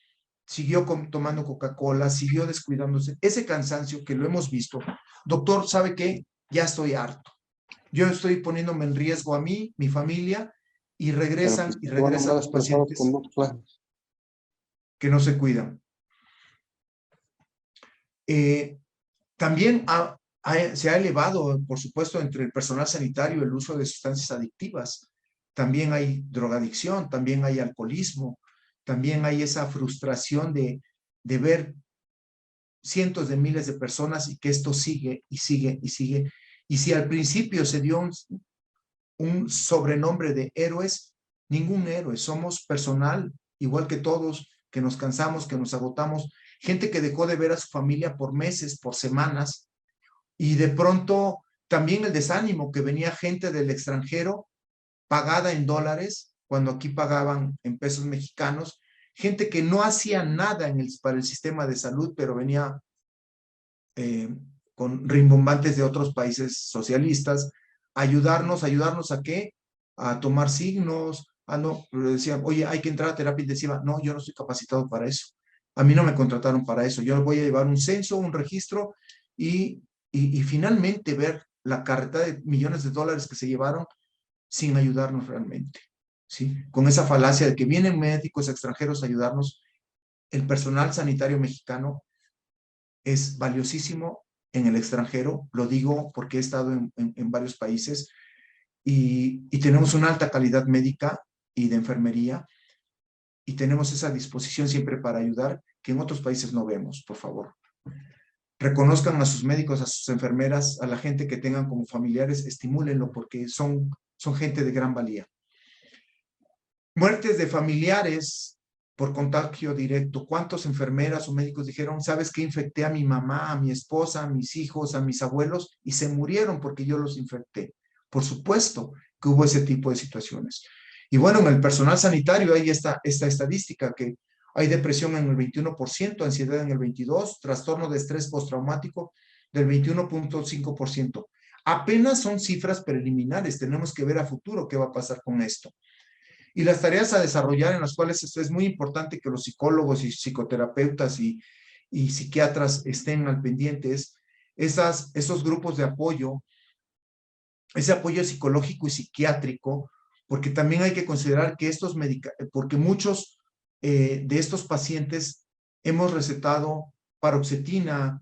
siguió tomando Coca-Cola, siguió descuidándose. Ese cansancio que lo hemos visto, doctor, ¿sabe qué? Ya estoy harto. Yo estoy poniéndome en riesgo a mí, mi familia, y Pero regresan pues y te van a regresan andar los estresados con pacientes dos clases. que no se cuidan. También se ha elevado, por supuesto, entre el personal sanitario el uso de sustancias adictivas. También hay drogadicción, también hay alcoholismo, también hay esa frustración de ver cientos de miles de personas y que esto sigue y sigue y sigue. Y si al principio se dio un sobrenombre de héroes, ningún héroe, somos personal, igual que todos, que nos cansamos, que nos agotamos, gente que dejó de ver a su familia por meses, por semanas, y de pronto también el desánimo, que venía gente del extranjero pagada en dólares, cuando aquí pagaban en pesos mexicanos, gente que no hacía nada para el sistema de salud, pero venía eh, con rimbombantes de otros países socialistas, ayudarnos a qué, a tomar signos, no, decían, oye, hay que entrar a terapia intensiva. No, yo no estoy capacitado para eso. A mí no me contrataron para eso. Yo voy a llevar un censo, un registro y finalmente ver la carreta de millones de dólares que se llevaron sin ayudarnos realmente, ¿sí? Con esa falacia de que vienen médicos extranjeros a ayudarnos. El personal sanitario mexicano es valiosísimo en el extranjero, lo digo porque he estado en varios países y tenemos una alta calidad médica y de enfermería y tenemos esa disposición siempre para ayudar que en otros países no vemos, por favor. Reconozcan a sus médicos, a sus enfermeras, a la gente que tengan como familiares, estimúlenlo porque son gente de gran valía. Muertes de familiares por contagio directo. ¿Cuántas enfermeras o médicos dijeron, sabes que infecté a mi mamá, a mi esposa, a mis hijos, a mis abuelos y se murieron porque yo los infecté? Por supuesto que hubo ese tipo de situaciones. Y bueno, en el personal sanitario hay esta estadística que hay depresión en el 21%, ansiedad en el 22%, trastorno de estrés postraumático del 21.5%. Apenas son cifras preliminares, tenemos que ver a futuro qué va a pasar con esto. Y las tareas a desarrollar en las cuales es muy importante que los psicólogos y psicoterapeutas y psiquiatras estén al pendiente, esos grupos de apoyo, ese apoyo psicológico y psiquiátrico, porque también hay que considerar que porque muchos de estos pacientes hemos recetado paroxetina,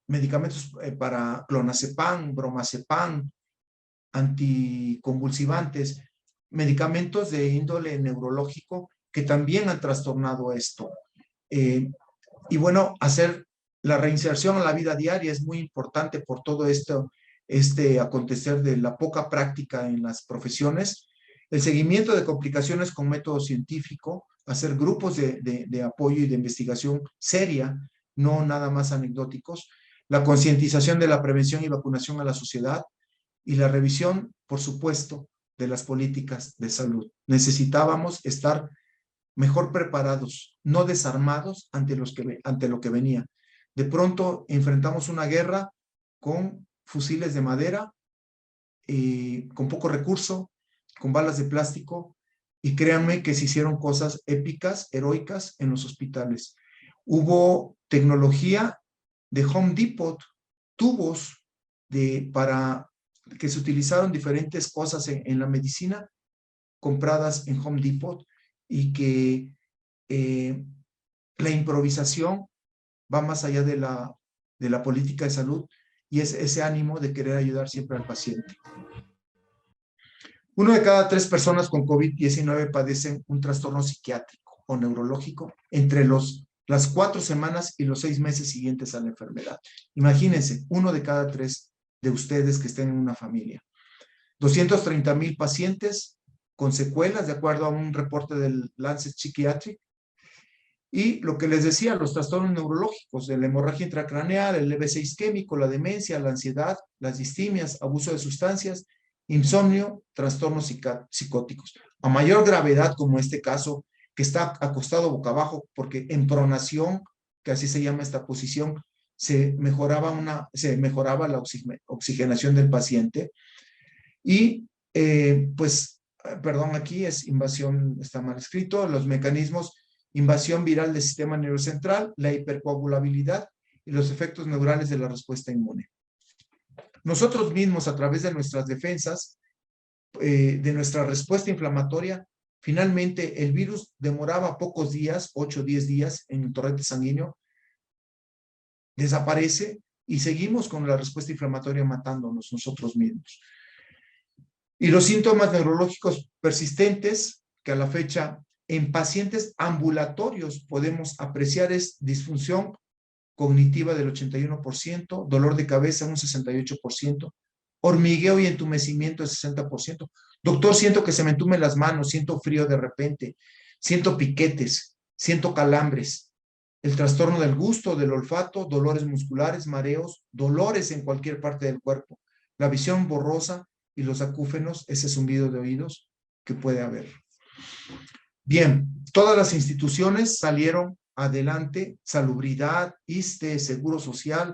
medicamentos para clonazepam, bromazepam, anticonvulsivantes, medicamentos de índole neurológico que también han trastornado esto. Y bueno, hacer la reinserción a la vida diaria es muy importante por todo este acontecer de la poca práctica en las profesiones, el seguimiento de complicaciones con método científico, hacer grupos de apoyo y de investigación seria, no nada más anecdóticos, la concientización de la prevención y vacunación a la sociedad, y la revisión, por supuesto, de las políticas de salud. Necesitábamos estar mejor preparados, no desarmados ante lo que venía. De pronto enfrentamos una guerra con fusiles de madera, con poco recurso, con balas de plástico, y créanme que se hicieron cosas épicas, heroicas en los hospitales. Hubo tecnología de Home Depot, tubos para que se utilizaron diferentes cosas en la medicina compradas en Home Depot y que la improvisación va más allá de la política de salud y es ese ánimo de querer ayudar siempre al paciente. 1 de cada 3 personas con COVID-19 padecen un trastorno psiquiátrico o neurológico entre las 4 semanas y los 6 meses siguientes a la enfermedad. Imagínense, 1 de cada 3 de ustedes que estén en una familia. 230,000 pacientes con secuelas, de acuerdo a un reporte del Lancet Psychiatric. Y lo que les decía, los trastornos neurológicos, de la hemorragia intracraneal, el EB6 isquémico, la demencia, la ansiedad, las distimias, abuso de sustancias, insomnio, trastornos psicóticos. A mayor gravedad, como este caso, que está acostado boca abajo, porque en pronación, que así se llama esta posición, se mejoraba la oxigenación del paciente. Y perdón, aquí es invasión, está mal escrito, los mecanismos invasión viral del sistema neurocentral, la hipercoagulabilidad y los efectos neurales de la respuesta inmune. Nosotros mismos, a través de nuestras defensas, de nuestra respuesta inflamatoria, finalmente el virus demoraba pocos días, 8 o 10 días en el torrente sanguíneo, desaparece y seguimos con la respuesta inflamatoria matándonos nosotros mismos. Y los síntomas neurológicos persistentes, que a la fecha en pacientes ambulatorios podemos apreciar, es disfunción cognitiva del 81%, dolor de cabeza un 68%, hormigueo y entumecimiento del 60%. Doctor, siento que se me entumen las manos, siento frío de repente, siento piquetes, siento calambres. El trastorno del gusto, del olfato, dolores musculares, mareos, dolores en cualquier parte del cuerpo, la visión borrosa y los acúfenos, ese zumbido de oídos que puede haber. Bien, todas las instituciones salieron adelante, Salubridad, ISSSTE, Seguro Social,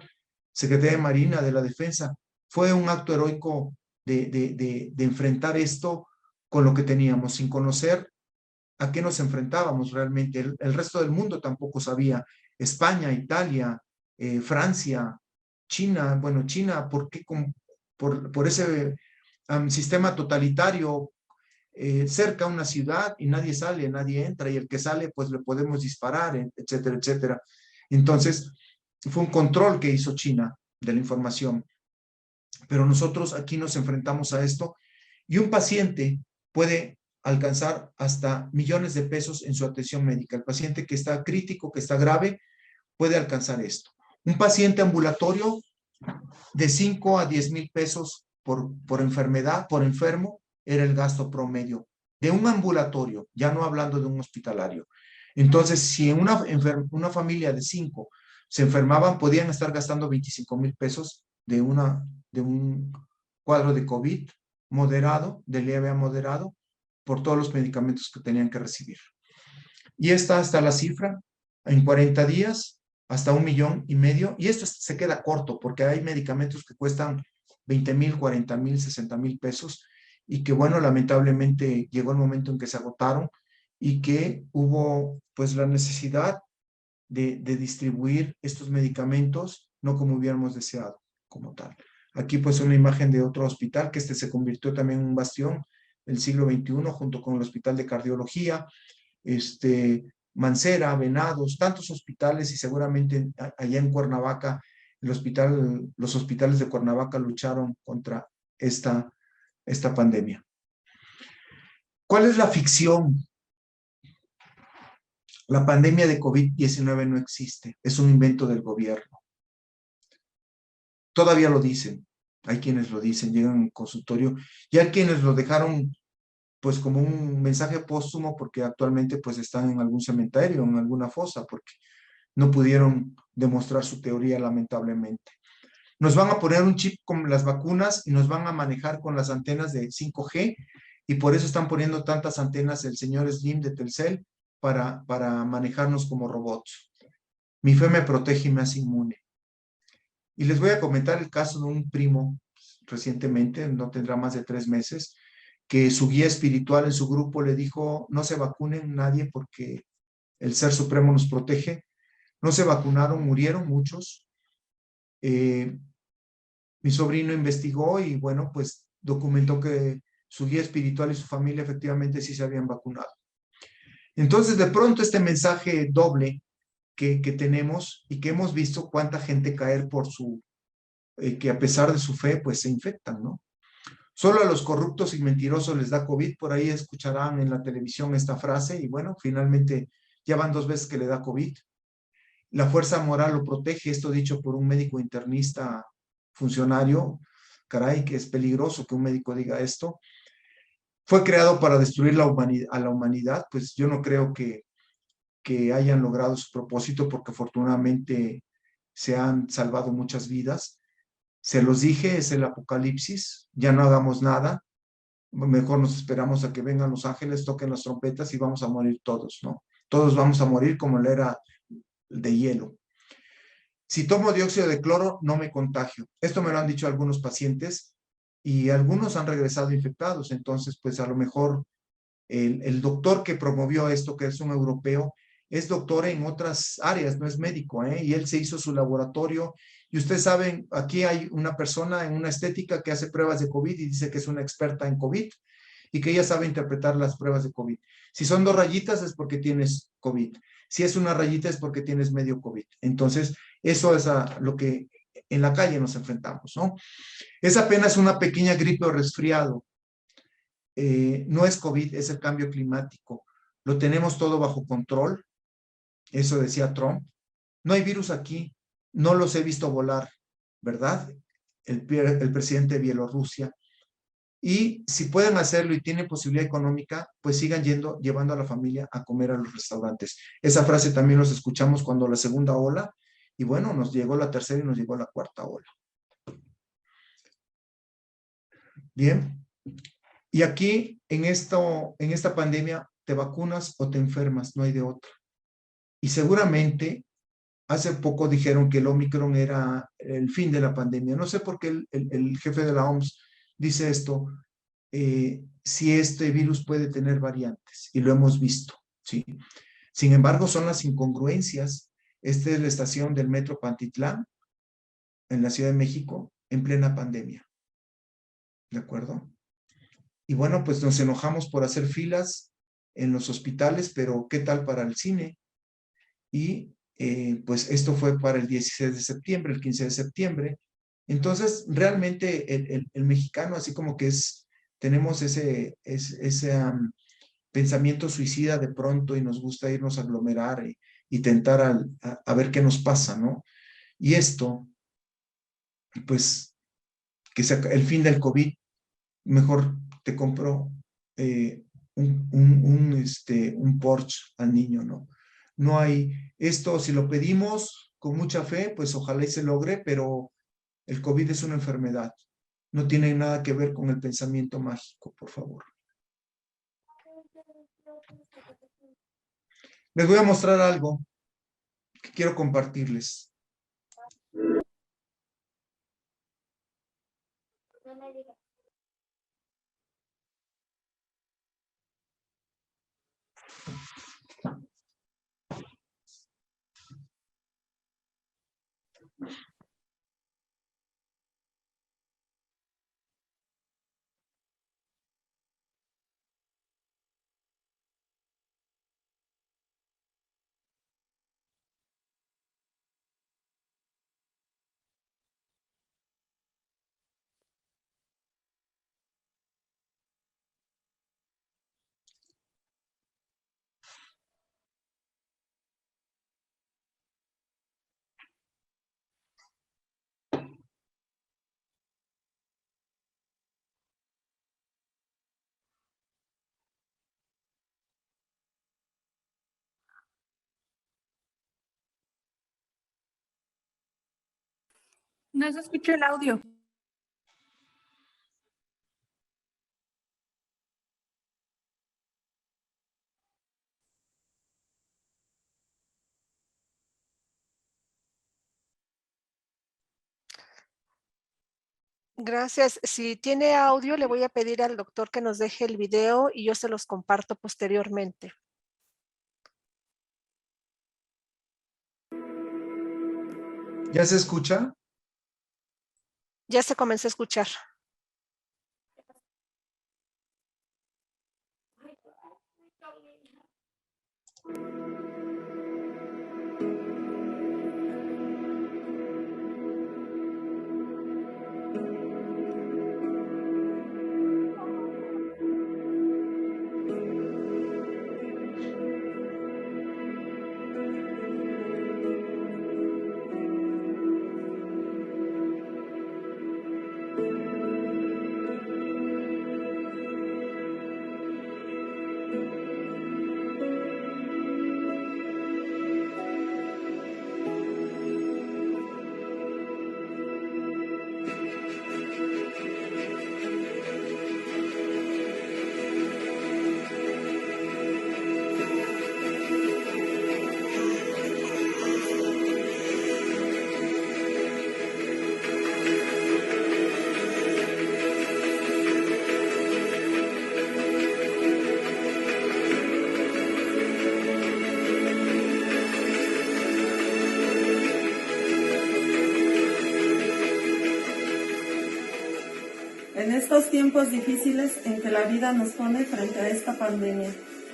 Secretaría de Marina, de la Defensa. Fue un acto heroico de enfrentar esto con lo que teníamos, sin conocer a qué nos enfrentábamos realmente. El resto del mundo tampoco sabía. España, Italia, Francia, China. Bueno, China, ¿por qué? Por ese sistema totalitario, cerca a una ciudad y nadie sale, nadie entra, y el que sale pues le podemos disparar, etcétera, etcétera. Entonces, fue un control que hizo China de la información. Pero nosotros aquí nos enfrentamos a esto, y un paciente puede alcanzar hasta millones de pesos en su atención médica. El paciente que está crítico, que está grave, puede alcanzar esto. Un paciente ambulatorio de 5 a 10 mil pesos por enfermedad, por enfermo, era el gasto promedio de un ambulatorio, ya no hablando de un hospitalario. Entonces, si en una familia de 5 se enfermaban, podían estar gastando 25 mil pesos de un cuadro de COVID moderado, de leve a moderado, por todos los medicamentos que tenían que recibir. Y esta hasta la cifra, en 40 días, hasta 1,5 millones, y esto se queda corto, porque hay medicamentos que cuestan 20 mil, 40 mil, 60 mil pesos, y que bueno, lamentablemente llegó el momento en que se agotaron, y que hubo pues la necesidad de distribuir estos medicamentos, no como hubiéramos deseado, como tal. Aquí pues una imagen de otro hospital, que se convirtió también en un bastión del siglo XXI, junto con el Hospital de Cardiología, Mancera, Venados, tantos hospitales, y seguramente allá en Cuernavaca, los hospitales de Cuernavaca lucharon contra esta pandemia. ¿Cuál es la ficción? La pandemia de COVID-19 no existe, es un invento del gobierno. Todavía lo dicen, hay quienes lo dicen, llegan al consultorio, y hay quienes lo dejaron pues como un mensaje póstumo, porque actualmente pues están en algún cementerio, en alguna fosa, porque no pudieron demostrar su teoría, lamentablemente. Nos van a poner un chip con las vacunas y nos van a manejar con las antenas de 5G, y por eso están poniendo tantas antenas el señor Slim de Telcel para manejarnos como robots. Mi fe me protege y me hace inmune. Y les voy a comentar el caso de un primo recientemente, no tendrá más de 3 meses, que su guía espiritual en su grupo le dijo: no se vacunen nadie porque el Ser Supremo nos protege. No se vacunaron, murieron muchos. Mi sobrino investigó y bueno, pues documentó que su guía espiritual y su familia efectivamente sí se habían vacunado. Entonces, de pronto este mensaje doble que tenemos, y que hemos visto cuánta gente caer por que a pesar de su fe, pues se infectan, ¿no? Solo a los corruptos y mentirosos les da COVID. Por ahí escucharán en la televisión esta frase, y bueno, finalmente ya van 2 veces que le da COVID. La fuerza moral lo protege, esto dicho por un médico internista funcionario. Caray, que es peligroso que un médico diga esto. Fue creado para destruir a la humanidad. Pues yo no creo que hayan logrado su propósito, porque afortunadamente se han salvado muchas vidas. Se los dije, es el apocalipsis, ya no hagamos nada, mejor nos esperamos a que vengan los ángeles, toquen las trompetas y vamos a morir todos, ¿no? Todos vamos a morir como la era de hielo. Si tomo dióxido de cloro, no me contagio. Esto me lo han dicho algunos pacientes, y algunos han regresado infectados. Entonces, pues a lo mejor el doctor que promovió esto, que es un europeo, es doctor en otras áreas, no es médico, ¿eh? Y él se hizo su laboratorio. Y ustedes saben, aquí hay una persona en una estética que hace pruebas de COVID y dice que es una experta en COVID y que ella sabe interpretar las pruebas de COVID. Si son 2 rayitas es porque tienes COVID. Si es una rayita es porque tienes medio COVID. Entonces, eso es a lo que en la calle nos enfrentamos, ¿no? Es apenas una pequeña gripe o resfriado. No es COVID, es el cambio climático. Lo tenemos todo bajo control. Eso decía Trump. No hay virus aquí. No los he visto volar, ¿verdad? El presidente de Bielorrusia. Y si pueden hacerlo y tienen posibilidad económica, pues sigan llevando a la familia a comer a los restaurantes. Esa frase también los escuchamos cuando la segunda ola, y bueno, nos llegó la tercera y nos llegó la cuarta ola. Bien, y aquí en esta pandemia te vacunas o te enfermas, no hay de otra. Y seguramente hace poco dijeron que el Omicron era el fin de la pandemia. No sé por qué el jefe de la OMS dice esto, si este virus puede tener variantes, y lo hemos visto, ¿sí? Sin embargo, son las incongruencias. Esta es la estación del Metro Pantitlán, en la Ciudad de México, en plena pandemia, ¿de acuerdo? Y bueno, pues nos enojamos por hacer filas en los hospitales, pero ¿qué tal para el cine? Y pues esto fue para el 16 de septiembre, el 15 de septiembre. Entonces, realmente el mexicano, así como que tenemos ese pensamiento suicida de pronto y nos gusta irnos a aglomerar y tentar a ver qué nos pasa, ¿no? Y esto, pues, que sea el fin del COVID, mejor te compro un Porsche al niño, ¿no? No hay, esto si lo pedimos con mucha fe, pues ojalá y se logre, pero el COVID es una enfermedad. No tiene nada que ver con el pensamiento mágico, por favor. Les voy a mostrar algo que quiero compartirles. No se escucha el audio. Gracias. Si tiene audio, le voy a pedir al doctor que nos deje el video y yo se los comparto posteriormente. ¿Ya se escucha? Ya se comenzó a escuchar. en estos tiempos difíciles en que la vida nos pone frente a esta pandemia.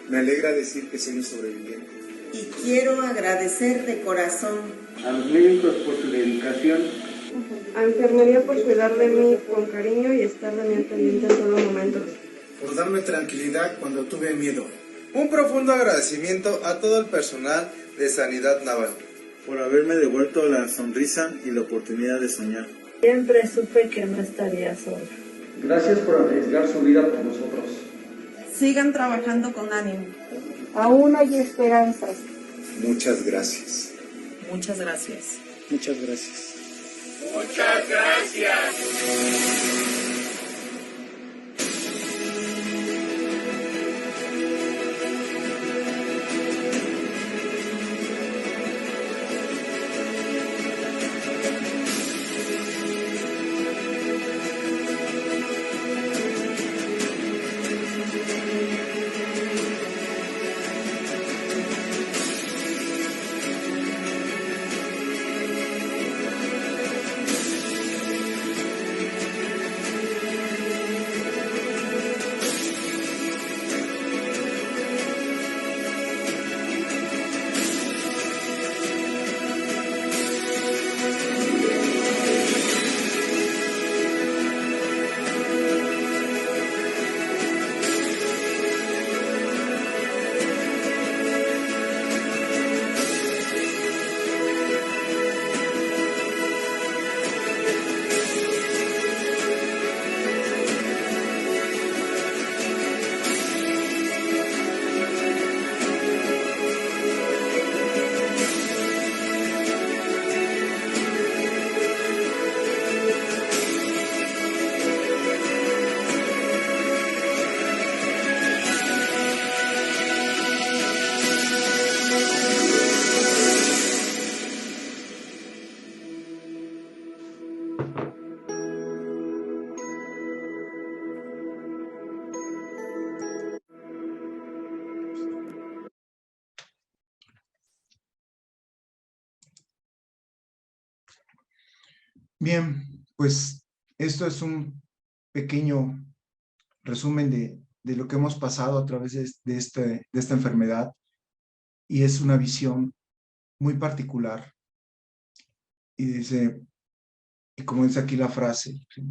Me alegra decir que soy un sobreviviente. Y quiero agradecer de corazón a los médicos por su dedicación, a enfermería por cuidar de mí con cariño y estar de mi pendiente en todo momento, por darme tranquilidad cuando tuve miedo. Un profundo agradecimiento a todo el personal de Sanidad Naval por haberme devuelto la sonrisa y la oportunidad de soñar. Siempre supe que no estaría sola. Gracias por arriesgar su vida por nosotros. Sigan trabajando con ánimo. Aún hay esperanzas. Muchas gracias. Muchas gracias. Muchas gracias. Muchas gracias. Bien, pues esto es un pequeño resumen de lo que hemos pasado a través de esta enfermedad, y es una visión muy particular. Y dice, y como dice aquí la frase, ¿sí?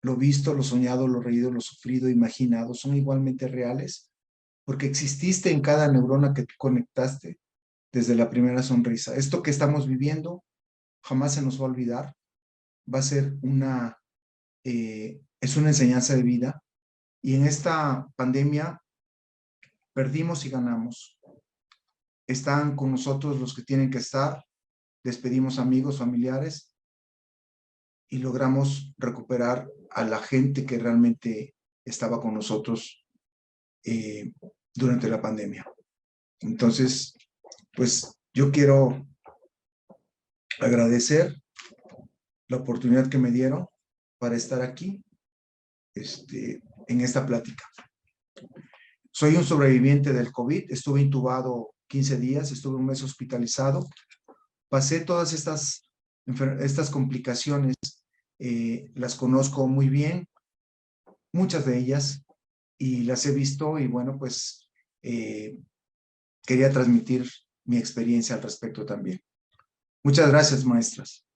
Lo visto, lo soñado, lo reído, lo sufrido, imaginado, son igualmente reales, porque exististe en cada neurona que tú conectaste desde la primera sonrisa. Esto que estamos viviendo jamás se nos va a olvidar. Va a ser es una enseñanza de vida, y en esta pandemia perdimos y ganamos. Están con nosotros los que tienen que estar, despedimos amigos, familiares, y logramos recuperar a la gente que realmente estaba con nosotros durante la pandemia. Entonces, pues yo quiero agradecer la oportunidad que me dieron para estar aquí en esta plática. Soy un sobreviviente del COVID, estuve intubado 15 días, estuve un mes hospitalizado, pasé todas estas complicaciones, las conozco muy bien, muchas de ellas, y las he visto, y bueno, pues quería transmitir mi experiencia al respecto también. Muchas gracias, maestras.